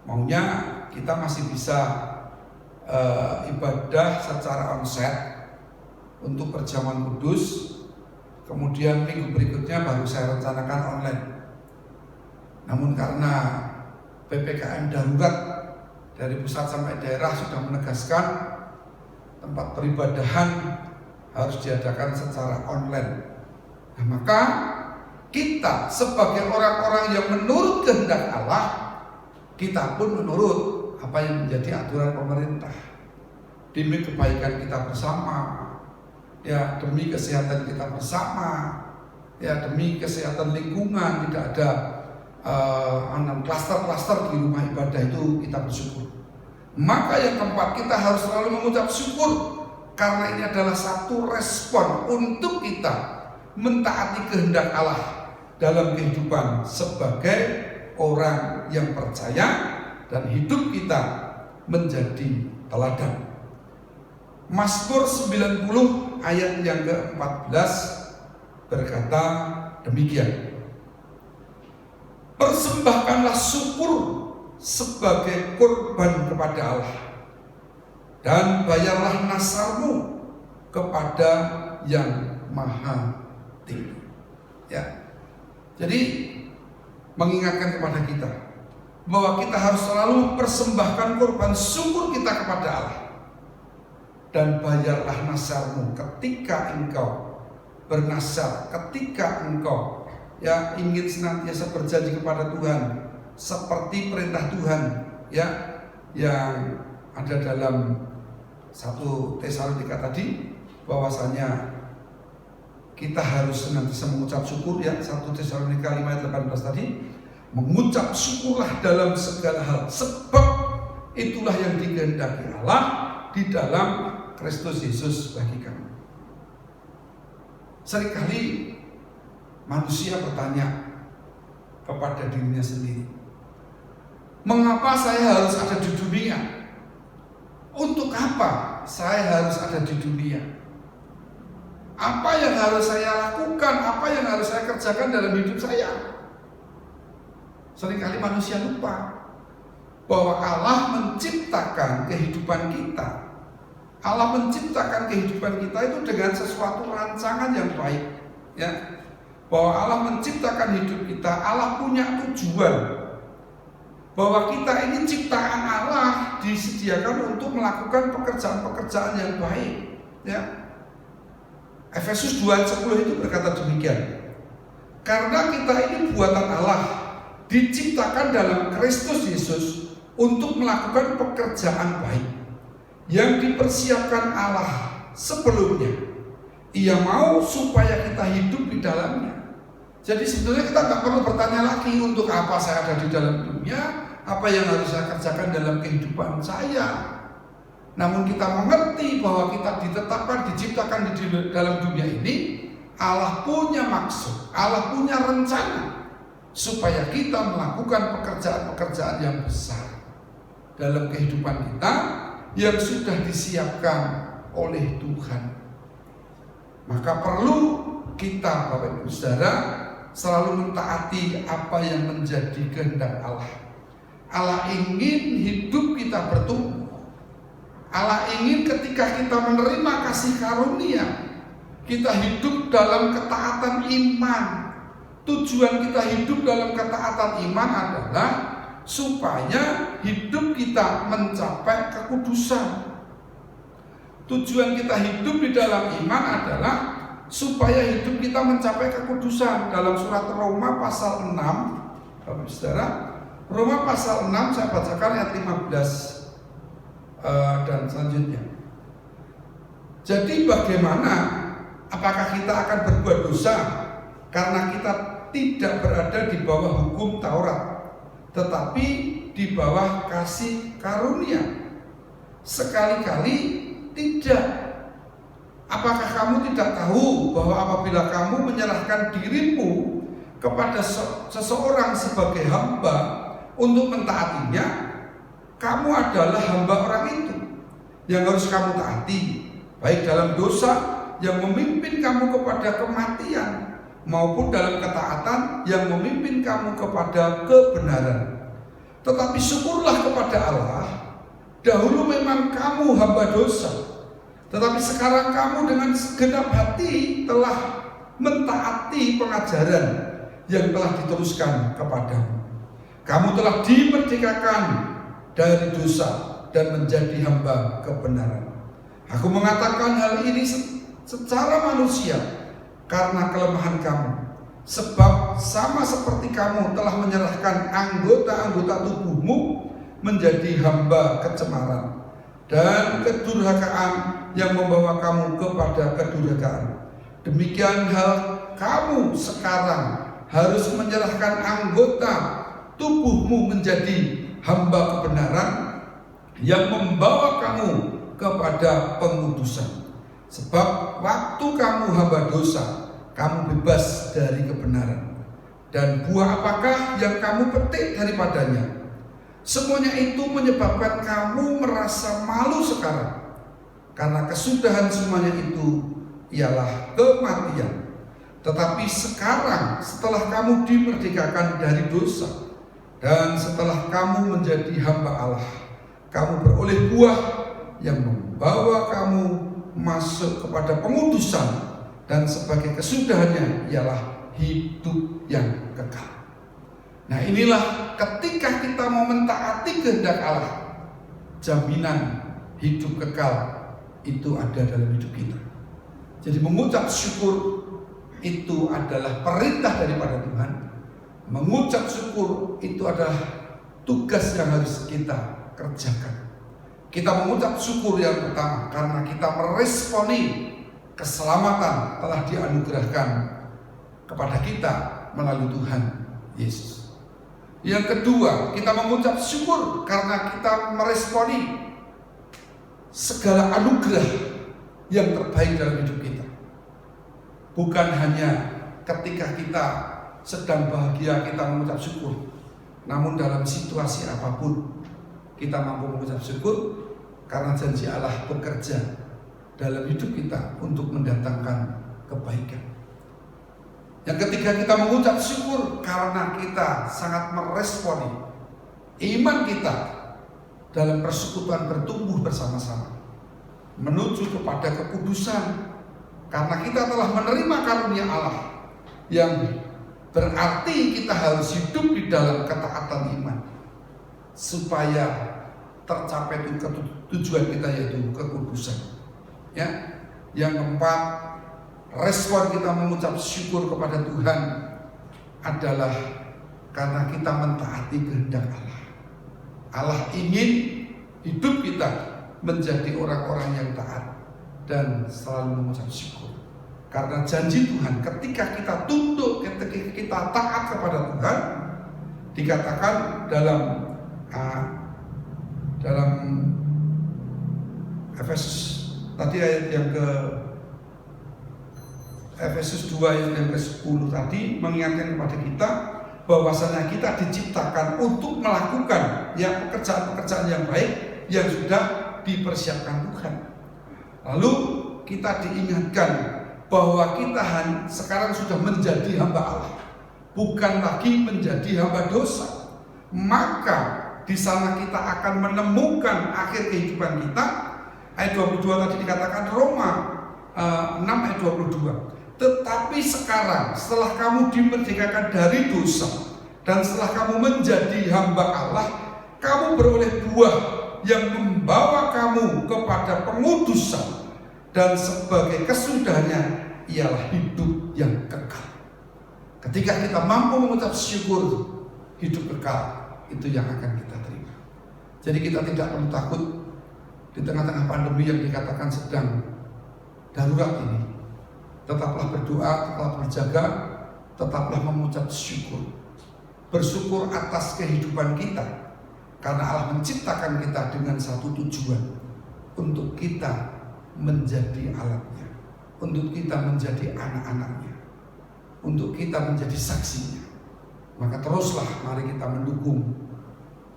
maunya kita masih bisa ibadah secara onsite untuk perjamuan kudus, kemudian minggu berikutnya baru saya rencanakan online. Namun karena PPKM darurat dari pusat sampai daerah sudah menegaskan tempat peribadahan harus diadakan secara online. Nah, maka kita sebagai orang-orang yang menurut kehendak Allah, kita pun menurut apa yang menjadi aturan pemerintah demi kebaikan kita bersama, ya, demi kesehatan kita bersama, ya, demi kesehatan lingkungan, tidak ada klaster-klaster di rumah ibadah, itu kita bersyukur. Maka yang keempat, kita harus selalu mengucap syukur karena ini adalah satu respon untuk kita mentaati kehendak Allah dalam kehidupan sebagai orang yang percaya dan hidup kita menjadi teladan. Mazmur 90 ayat yang ke-14 berkata demikian: persembahkanlah syukur sebagai kurban kepada Allah, dan bayarlah nasarmu kepada yang maha tinggi. Ya, jadi mengingatkan kepada kita bahwa kita harus selalu mempersembahkan kurban syukur kita kepada Allah. dan bayarlah nasarmu ketika engkau bernasar, ketika engkau ingin senantiasa berjanji kepada Tuhan seperti perintah Tuhan yang ada dalam 1 Tesalonika tadi, bahwasanya kita harus senantiasa mengucap syukur 1 Tesalonika 5 ayat 18 tadi, mengucap syukurlah dalam segala hal, sebab itulah yang dikehendaki Allah di dalam Kristus Yesus bagi kamu. Seringkali manusia bertanya kepada dirinya sendiri, mengapa saya harus ada di dunia? Untuk apa saya harus ada di dunia? Apa yang harus saya lakukan? Apa yang harus saya kerjakan dalam hidup saya? Seringkali manusia lupa bahwa Allah menciptakan kehidupan kita. Allah menciptakan kehidupan kita itu dengan sesuatu rancangan yang baik, Bahwa Allah menciptakan hidup kita, Allah punya tujuan. Bahwa kita ini ciptaan Allah, disediakan untuk melakukan pekerjaan-pekerjaan yang baik, Efesus 2:10 itu berkata demikian. Karena kita ini buatan Allah, diciptakan dalam Kristus Yesus untuk melakukan pekerjaan baik yang dipersiapkan Allah sebelumnya. Ia mau supaya kita hidup di dalamnya. Jadi sebetulnya kita nggak perlu bertanya lagi, untuk apa saya ada di dalam dunia, apa yang harus saya kerjakan dalam kehidupan saya. Namun kita mengerti bahwa kita ditetapkan, diciptakan di dalam dunia ini. Allah punya maksud, Allah punya rencana supaya kita melakukan pekerjaan-pekerjaan yang besar dalam kehidupan kita yang sudah disiapkan oleh Tuhan. Maka perlu kita, Bapak Ibu Saudara, selalu mentaati apa yang menjadi kehendak Allah. Allah ingin hidup kita bertumbuh. Allah ingin ketika kita menerima kasih karunia, kita hidup dalam ketaatan iman. Tujuan kita hidup dalam ketaatan iman adalah supaya hidup kita mencapai kekudusan. Tujuan kita hidup di dalam iman adalah supaya hidup kita mencapai kekudusan. Dalam surat Roma pasal 6, Bapak Saudara, Roma pasal 6 saya bacakan ayat 15 dan selanjutnya. Jadi bagaimana? Apakah kita akan berbuat dosa karena kita tidak berada di bawah hukum Taurat, tetapi di bawah kasih karunia? Sekali-kali tidak. Apakah kamu tidak tahu bahwa apabila kamu menyerahkan dirimu kepada seseorang sebagai hamba untuk mentaatinya, kamu adalah hamba orang itu yang harus kamu taati, baik dalam dosa yang memimpin kamu kepada kematian maupun dalam ketaatan yang memimpin kamu kepada kebenaran. Tetapi syukurlah kepada Allah, dahulu memang kamu hamba dosa, tetapi sekarang kamu dengan segenap hati telah mentaati pengajaran yang telah diteruskan kepadamu. Kamu telah dimerdekakan dari dosa dan menjadi hamba kebenaran. Aku mengatakan hal ini secara manusia karena kelemahan kamu, sebab sama seperti kamu telah menyerahkan anggota-anggota tubuhmu menjadi hamba kecemaran dan kedurhakaan yang membawa kamu kepada kedurhakaan. Demikian hal kamu sekarang harus menyerahkan anggota tubuhmu menjadi hamba kebenaran yang membawa kamu kepada pengudusan. Sebab waktu kamu hamba dosa, kamu bebas dari kebenaran. Dan buah apakah yang kamu petik daripadanya? Semuanya itu menyebabkan kamu merasa malu sekarang, karena kesudahan semuanya itu ialah kematian. Tetapi sekarang setelah kamu dimerdekakan dari dosa dan setelah kamu menjadi hamba Allah, kamu beroleh buah yang membawa kamu masuk kepada pengudusan, dan sebagai kesudahannya ialah hidup yang kekal. Nah, inilah ketika kita mau mentaati kehendak Allah, jaminan hidup kekal itu ada dalam hidup kita. Jadi mengucap syukur itu adalah perintah daripada Tuhan. Mengucap syukur itu adalah tugas yang harus kita kerjakan. Kita mengucap syukur yang pertama karena kita meresponi keselamatan telah dianugerahkan kepada kita melalui Tuhan Yesus. Yang kedua, kita mengucap syukur karena kita meresponi segala anugerah yang terbaik dalam hidup kita. Bukan hanya ketika kita sedang bahagia kita mengucap syukur, namun dalam situasi apapun kita mampu mengucap syukur karena janji Allah bekerja dalam hidup kita untuk mendatangkan kebaikan. Yang ketiga, kita mengucap syukur karena kita sangat meresponi iman kita dalam persekutuan bertumbuh bersama-sama menuju kepada kekudusan, karena kita telah menerima karunia Allah yang berarti kita harus hidup di dalam ketaatan iman supaya tercapai tujuan kita, yaitu kekudusan. Ya, yang keempat, respon kita mengucap syukur kepada Tuhan adalah karena kita mentaati kehendak Allah. Allah ingin hidup kita menjadi orang-orang yang taat dan selalu mengucap syukur. Karena janji Tuhan, ketika kita tunduk, ketika kita taat kepada Tuhan, dikatakan dalam Efesus tadi ayat yang ke Efesus 2 ayat yang ke-10 tadi mengingatkan kepada kita bahwasanya kita diciptakan untuk melakukan pekerjaan-pekerjaan yang baik yang sudah dipersiapkan Tuhan. Lalu kita diingatkan bahwa kita sekarang sudah menjadi hamba Allah, bukan lagi menjadi hamba dosa. Maka di sana kita akan menemukan akhir kehidupan kita. Ayat 22 tadi dikatakan, Roma 6 ayat 22. Tetapi sekarang setelah kamu dimerdekakan dari dosa dan setelah kamu menjadi hamba Allah, kamu beroleh buah yang membawa kamu kepada pengudusan, dan sebagai kesudahannya ialah hidup yang kekal. Ketika kita mampu mengucap syukur, hidup kekal itu yang akan kita terima. Jadi kita tidak perlu takut di tengah-tengah pandemi yang dikatakan sedang darurat ini. Tetaplah berdoa, tetaplah berjaga, tetaplah mengucap syukur. Bersyukur atas kehidupan kita, karena Allah menciptakan kita dengan satu tujuan, untuk kita menjadi alatnya, untuk kita menjadi anak-anaknya, untuk kita menjadi saksinya. Maka teruslah mari kita mendukung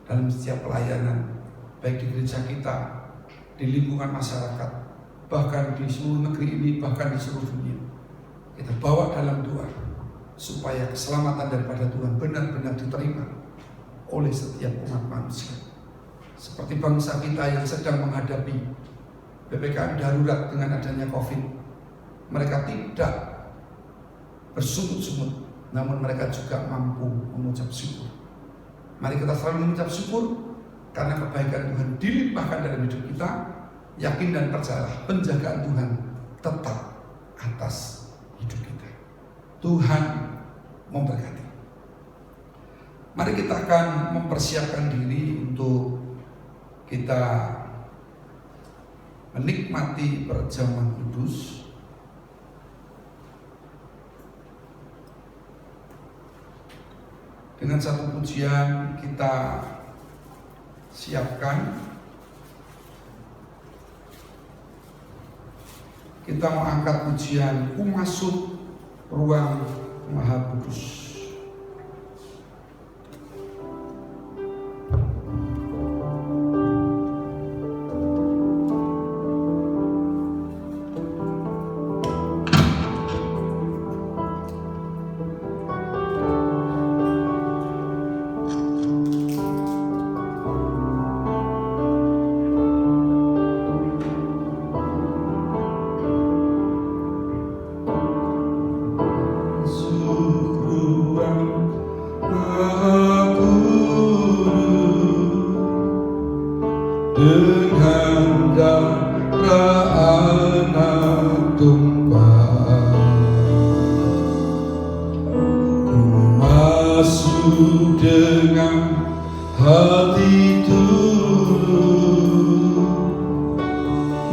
dalam setiap pelayanan, baik di gereja kita, di lingkungan masyarakat, bahkan di seluruh negeri ini, bahkan di seluruh dunia. Kita bawa dalam doa supaya keselamatan daripada Tuhan benar-benar diterima oleh setiap umat manusia. Seperti bangsa kita yang sedang menghadapi PPKM darurat dengan adanya COVID, mereka tidak bersungut-sungut, namun mereka juga mampu mengucap syukur. Mari kita selalu mengucap syukur karena kebaikan Tuhan dilimpahkan dalam hidup kita. Yakin dan percayalah, penjagaan Tuhan tetap atas hidup kita. Tuhan memberkati. Mari kita akan mempersiapkan diri untuk kita menikmati perjamuan kudus. Dengan satu pujian kita siapkan. Kita mengangkat pujian Ku Masuk Ruang Maha Kudus. Dengan anak domba. Ku masuk dengan hati tulus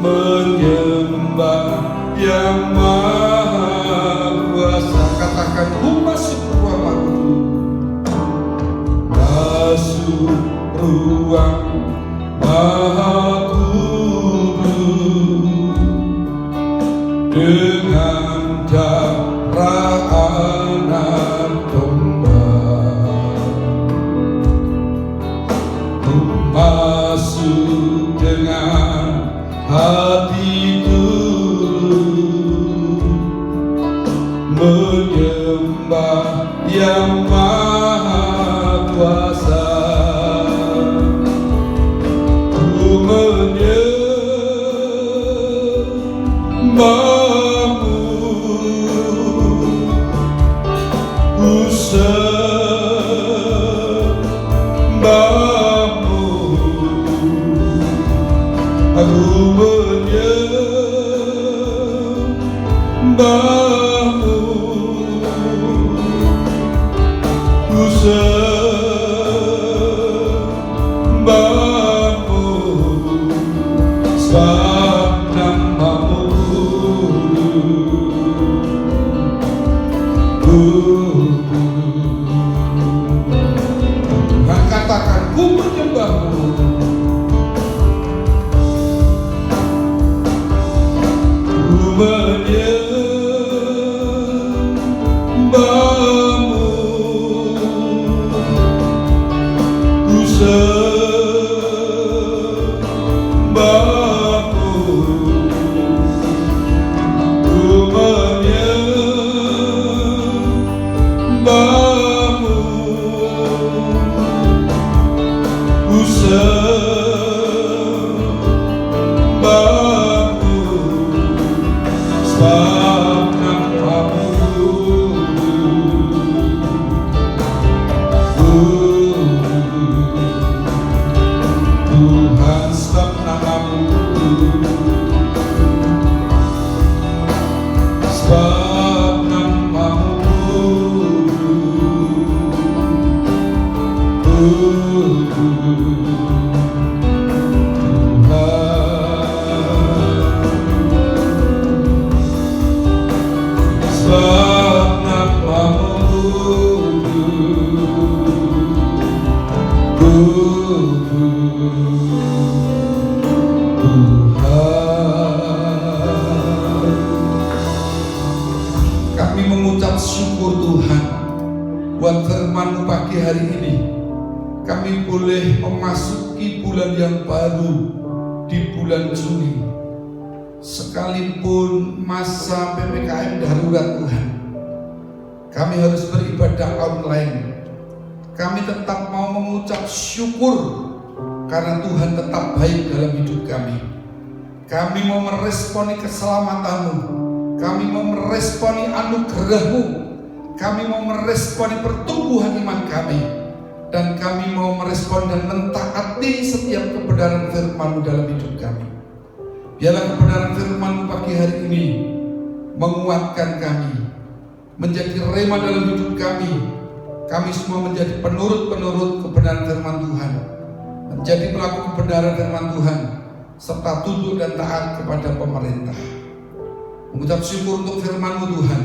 menyembah yang maha kuasa. Katakan, ku masuk ruang maha, masuk ruang maha kudus dengan darah anak domba. Ku masuk dengan hati tulus menyembah yang maha kuasa. Ku menyembahmu, ku sembahmu, aku menyembahmu, ku sembahmu, sebab namamu Tuhan. Katakan, ku menyembahmu, ku menyembahmu, ku sembahmu, ku menyembahmu, ku sembahmu, sebab namamu Tuhan, sebab namamu, sebab namamu sebab namamu Tuhan. Kami mengucap syukur Tuhan buat firman-Mu pagi hari ini. Kami boleh memasuki bulan yang baru di bulan Juni. Sekalipun masa PPKM darurat Tuhan, kami harus beribadah online. Kami tetap mau mengucap syukur karena Tuhan tetap baik dalam hidup kami. Kami mau meresponi keselamatan-Mu, kami mau meresponi anugerah-Mu, kami mau meresponi pertumbuhan iman kami, dan kami mau merespon dan mentaati setiap kebenaran firman-Mu dalam hidup kami. Biarlah kebenaran firman-Mu pagi hari ini menguatkan kami, menjadi rema dalam hidup kami. Kami semua menjadi penurut-penurut kebenaran firman Tuhan, menjadi pelaku kebenaran firman Tuhan, serta tunduk dan taat kepada pemerintah. Mengucap syukur untuk firman-Mu Tuhan.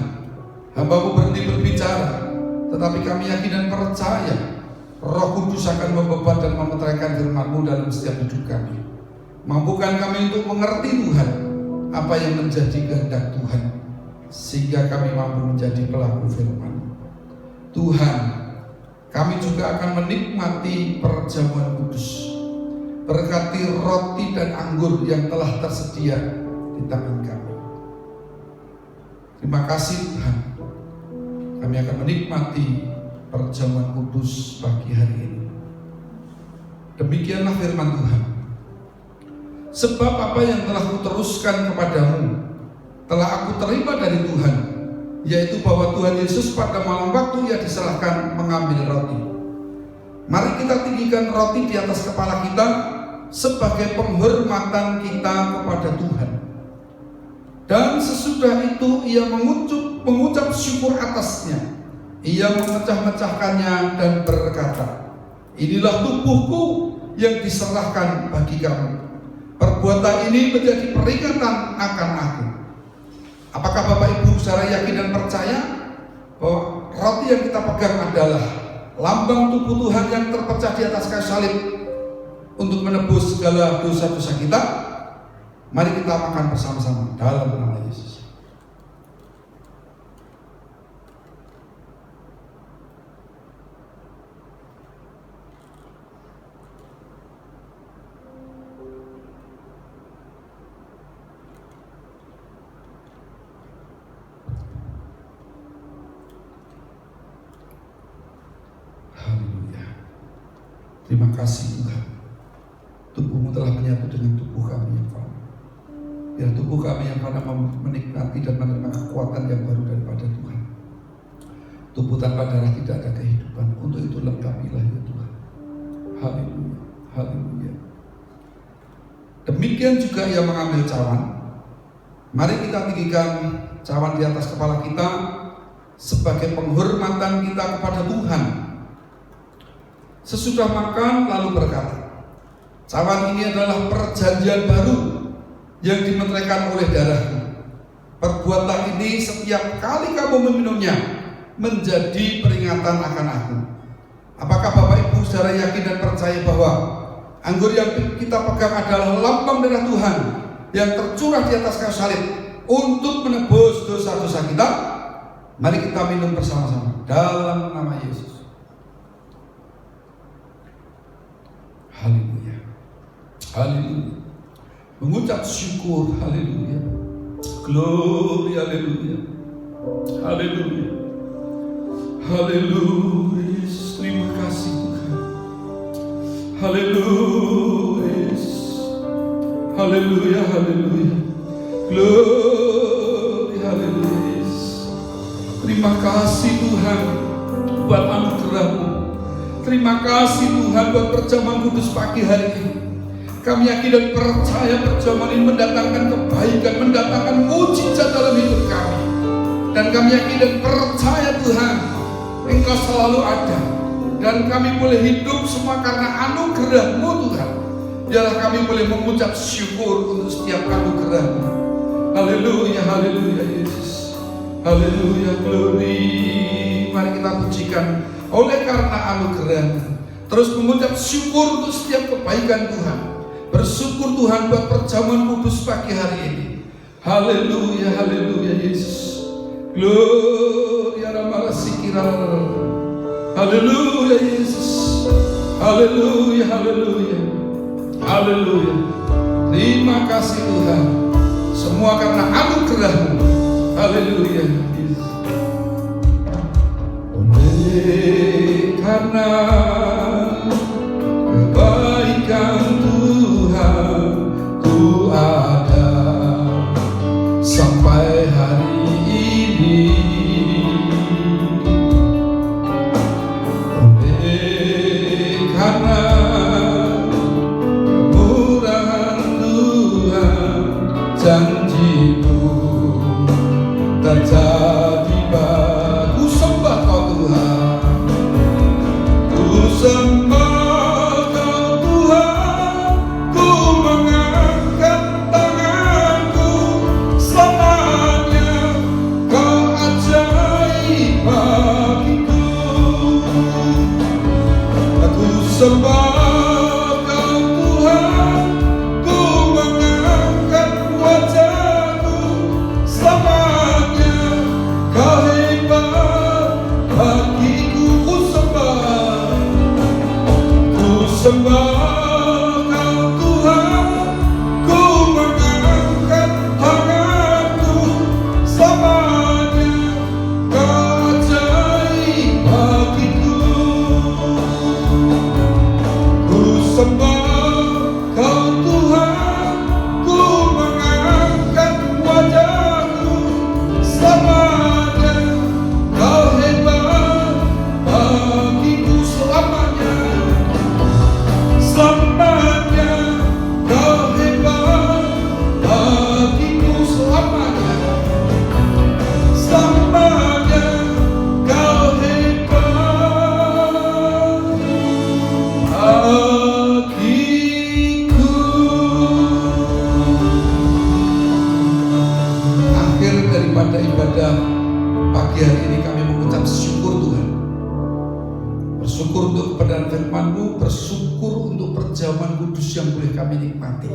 Hamba-Mu berhenti berbicara, tetapi kami yakin dan percaya Roh Kudus akan membebat dan memeteraikan firman-Mu dalam setiap hidup kami. Mampukan kami untuk mengerti Tuhan apa yang menjadi kehendak Tuhan, sehingga kami mampu menjadi pelaku firman. Tuhan, kami juga akan menikmati perjamuan kudus. Berkati roti dan anggur yang telah tersedia di tangan kami. Terima kasih Tuhan. Kami akan menikmati perjamuan kudus pagi hari ini. Demikianlah firman Tuhan. Sebab apa yang telah kuteruskan kepadamu telah aku terima dari Tuhan, yaitu bahwa Tuhan Yesus pada malam waktu Ia diserahkan mengambil roti. Mari kita tinggikan roti di atas kepala kita sebagai penghormatan kita kepada Tuhan. Dan sesudah itu ia mengucap syukur atasnya. Ia memecah-mecahkannya dan berkata, inilah tubuhku yang diserahkan bagi kamu. Perbuatan ini menjadi peringatan akan aku. Apakah Bapak Ibu saudara yakin dan percaya bahwa roti yang kita pegang adalah lambang tubuh Tuhan yang terpecah di atas kayu salib untuk menebus segala dosa-dosa kita? Mari kita makan bersama-sama dalam nama Yesus. Haleluya. Terima kasih Tuhan. Tubuhmu telah menyatu dengan tubuh kami yang fana. Biar tubuh kami yang fana menikmati dan menerima kekuatan yang baru daripada Tuhan. Tubuh tanpa darah tidak ada kehidupan. Untuk itu lengkapilah ya Tuhan. Haleluya. Haleluya. Demikian juga ia mengambil cawan. Mari kita tinggikan cawan di atas kepala kita sebagai penghormatan kita kepada Tuhan. Sesudah makan lalu berkata, cawan ini adalah perjanjian baru yang dimeteraikan oleh darahku. Perbuatan ini setiap kali kamu meminumnya menjadi peringatan akan aku. Apakah Bapak Ibu saudara yakin dan percaya bahwa anggur yang kita pegang adalah lambang darah Tuhan yang tercurah di atas kayu salib untuk menebus dosa-dosa kita? Mari kita minum bersama-sama dalam nama Yesus. Haleluya. Haleluya. Mengucap syukur, haleluya. Glory, haleluya. Haleluya. Haleluya. Terima kasih Tuhan. Haleluya. Haleluya, haleluya. Glory, haleluya. Terima kasih Tuhan buat anugerah-Mu. Terima kasih Tuhan buat perjamuan kudus pagi hari ini. Kami yakin dan percaya perjamuan ini mendatangkan kebaikan, mendatangkan mujizat dalam hidup kami. Dan kami yakin dan percaya Tuhan, Engkau selalu ada. Dan kami boleh hidup semua karena anugerah-Mu Tuhan. Biarlah kami boleh mengucap syukur untuk setiap anugerah-Mu. Haleluya, haleluya Yesus. Haleluya, glory. Mari kita pujikan oleh karena anugerah. Terus mengucap syukur untuk setiap kebaikan Tuhan. Bersyukur Tuhan buat perjamuan kudus pagi hari ini. Haleluya, haleluya Yesus. Gloria Ramasikira. Haleluya Yesus. Haleluya, haleluya. Haleluya. Terima kasih Tuhan. Semua karena anugerah-Mu. Haleluya Yesus. Oleh karena kebaikan Tuhan ku ada sampai hari ini. Oleh karena kemurahan Tuhan, janji-Mu terjadi baku. Sembah Kau Tuhan, ku sembah Kau Tuhan, ku mengangkat tanganku selamanya. Kau ajaib bagiku. Ku sembah Kau Tuhan, ku mengangkat wajah bersyukur untuk perjamuan kudus yang boleh kami nikmati.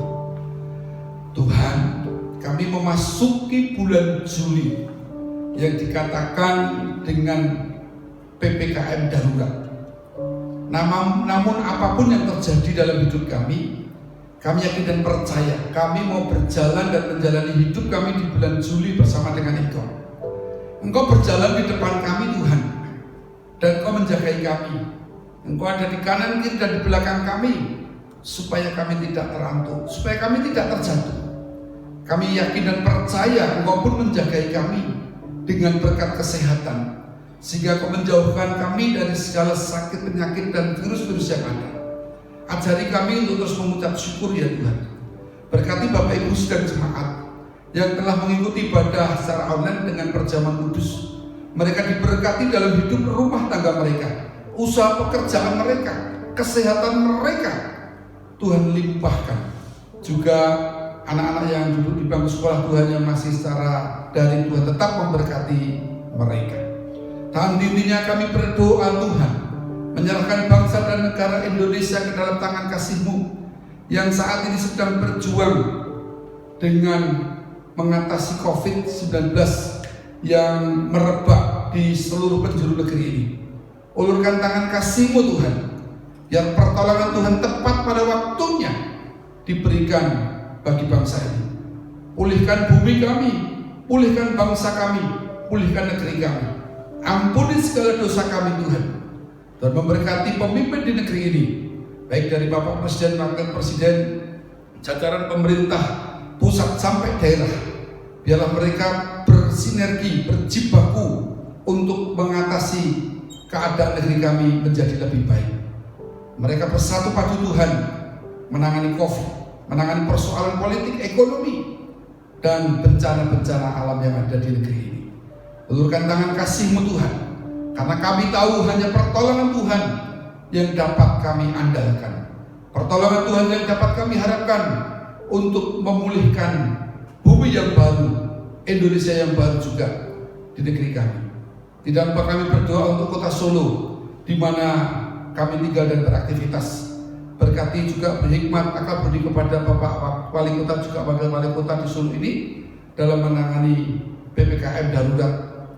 Tuhan, kami memasuki bulan Juli yang dikatakan dengan PPKM darurat. Namun apapun yang terjadi dalam hidup kami yakin dan percaya kami mau berjalan dan menjalani hidup kami di bulan Juli bersama dengan Engkau. Engkau berjalan di depan kami Tuhan, dan Engkau menjagai kami. Engkau ada di kanan kiri dan di belakang kami, supaya kami tidak terantuk, supaya kami tidak terjatuh. Kami yakin dan percaya Engkau pun menjagai kami dengan berkat kesehatan, sehingga Engkau menjauhkan kami dari segala sakit, penyakit, dan virus-virus yang ada. Ajari kami untuk terus mengucap syukur ya Tuhan. Berkati Bapak Ibu dan jemaat yang telah mengikuti ibadah secara online dengan perjamuan kudus. Mereka diberkati dalam hidup rumah tangga mereka, usaha pekerjaan mereka, kesehatan mereka. Tuhan limpahkan. Juga anak-anak yang duduk di bangku sekolah Tuhan yang masih secara daring, Tuhan tetap memberkati mereka. Tahan dirinya kami berdoa Tuhan, menyerahkan bangsa dan negara Indonesia ke dalam tangan kasih-Mu yang saat ini sedang berjuang dengan mengatasi COVID-19 yang merebak di seluruh penjuru negeri ini. Ulurkan tangan kasih-Mu Tuhan, yang pertolongan Tuhan tepat pada waktunya diberikan bagi bangsa ini. Pulihkan bumi kami, pulihkan bangsa kami, pulihkan negeri kami. Ampuni segala dosa kami Tuhan, dan memberkati pemimpin di negeri ini, baik dari Bapak Presiden, Wakil Presiden, jajaran pemerintah pusat sampai daerah. Biarlah mereka bersinergi, berjibaku untuk mengatasi keadaan negeri kami menjadi lebih baik. Mereka bersatu padu Tuhan, menangani COVID, menangani persoalan politik, ekonomi, dan bencana-bencana alam yang ada di negeri ini. Ulurkan tangan kasih-Mu Tuhan, karena kami tahu hanya pertolongan Tuhan yang dapat kami andalkan. Pertolongan Tuhan yang dapat kami harapkan untuk memulihkan bumi yang baru, Indonesia yang baru juga di negeri kami. Tidak lupa kami berdoa untuk kota Solo, di mana kami tinggal dan beraktivitas. Berkati juga berhikmat akal budi kepada Bapak Wali Kota juga Wakil Wali Kota di Solo ini dalam menangani PPKM darurat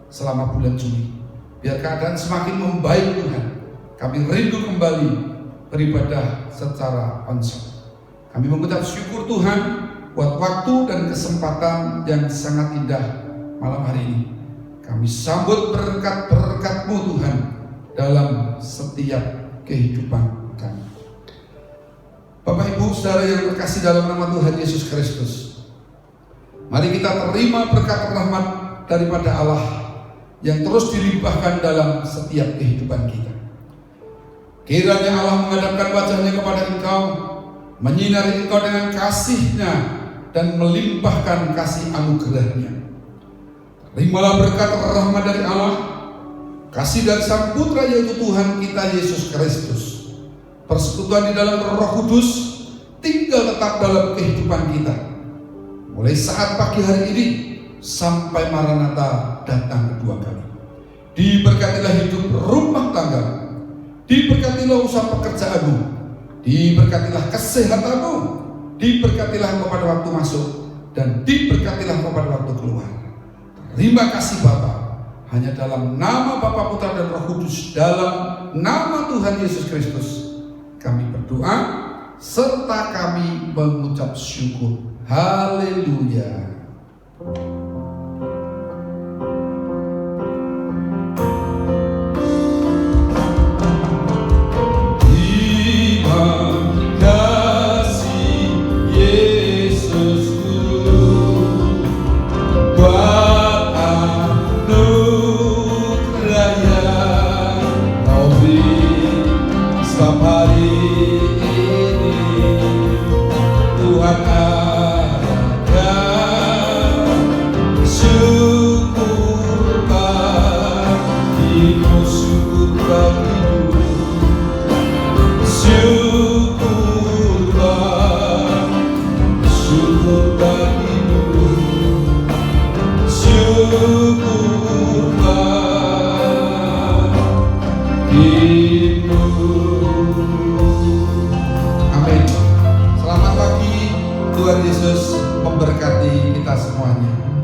selama bulan Juli. Biar keadaan semakin membaik Tuhan. Kami rindu kembali beribadah secara onsite. Kami mengucap syukur Tuhan buat waktu dan kesempatan yang sangat indah malam hari ini. Kami sambut berkat-berkat-Mu Tuhan dalam setiap kehidupan kami. Bapak Ibu Saudara yang terkasih dalam nama Tuhan Yesus Kristus, mari kita terima berkat rahmat daripada Allah yang terus dilimpahkan dalam setiap kehidupan kita. Kiranya Allah menghadapkan wajahnya kepada engkau, menyinari engkau dengan kasih-Nya dan melimpahkan kasih anugerah-Nya. Terimalah berkat rahmat dari Allah, kasih dan Sang Putra yaitu Tuhan kita Yesus Kristus, persekutuan di dalam Roh Kudus tinggal tetap dalam kehidupan kita, mulai saat pagi hari ini sampai Maranatha datang kedua kali. Diberkatilah hidup rumah tangga, diberkatilah usaha pekerjaanmu, diberkatilah kesehatanmu, diberkatilah kepada waktu masuk, dan diberkatilah kepada waktu keluar. Terima kasih Bapa, hanya dalam nama Bapa, Putra, dan Roh Kudus, dalam nama Tuhan Yesus Kristus kami berdoa serta kami mengucap syukur. Haleluya. Syukur Yesus memberkati kita semuanya.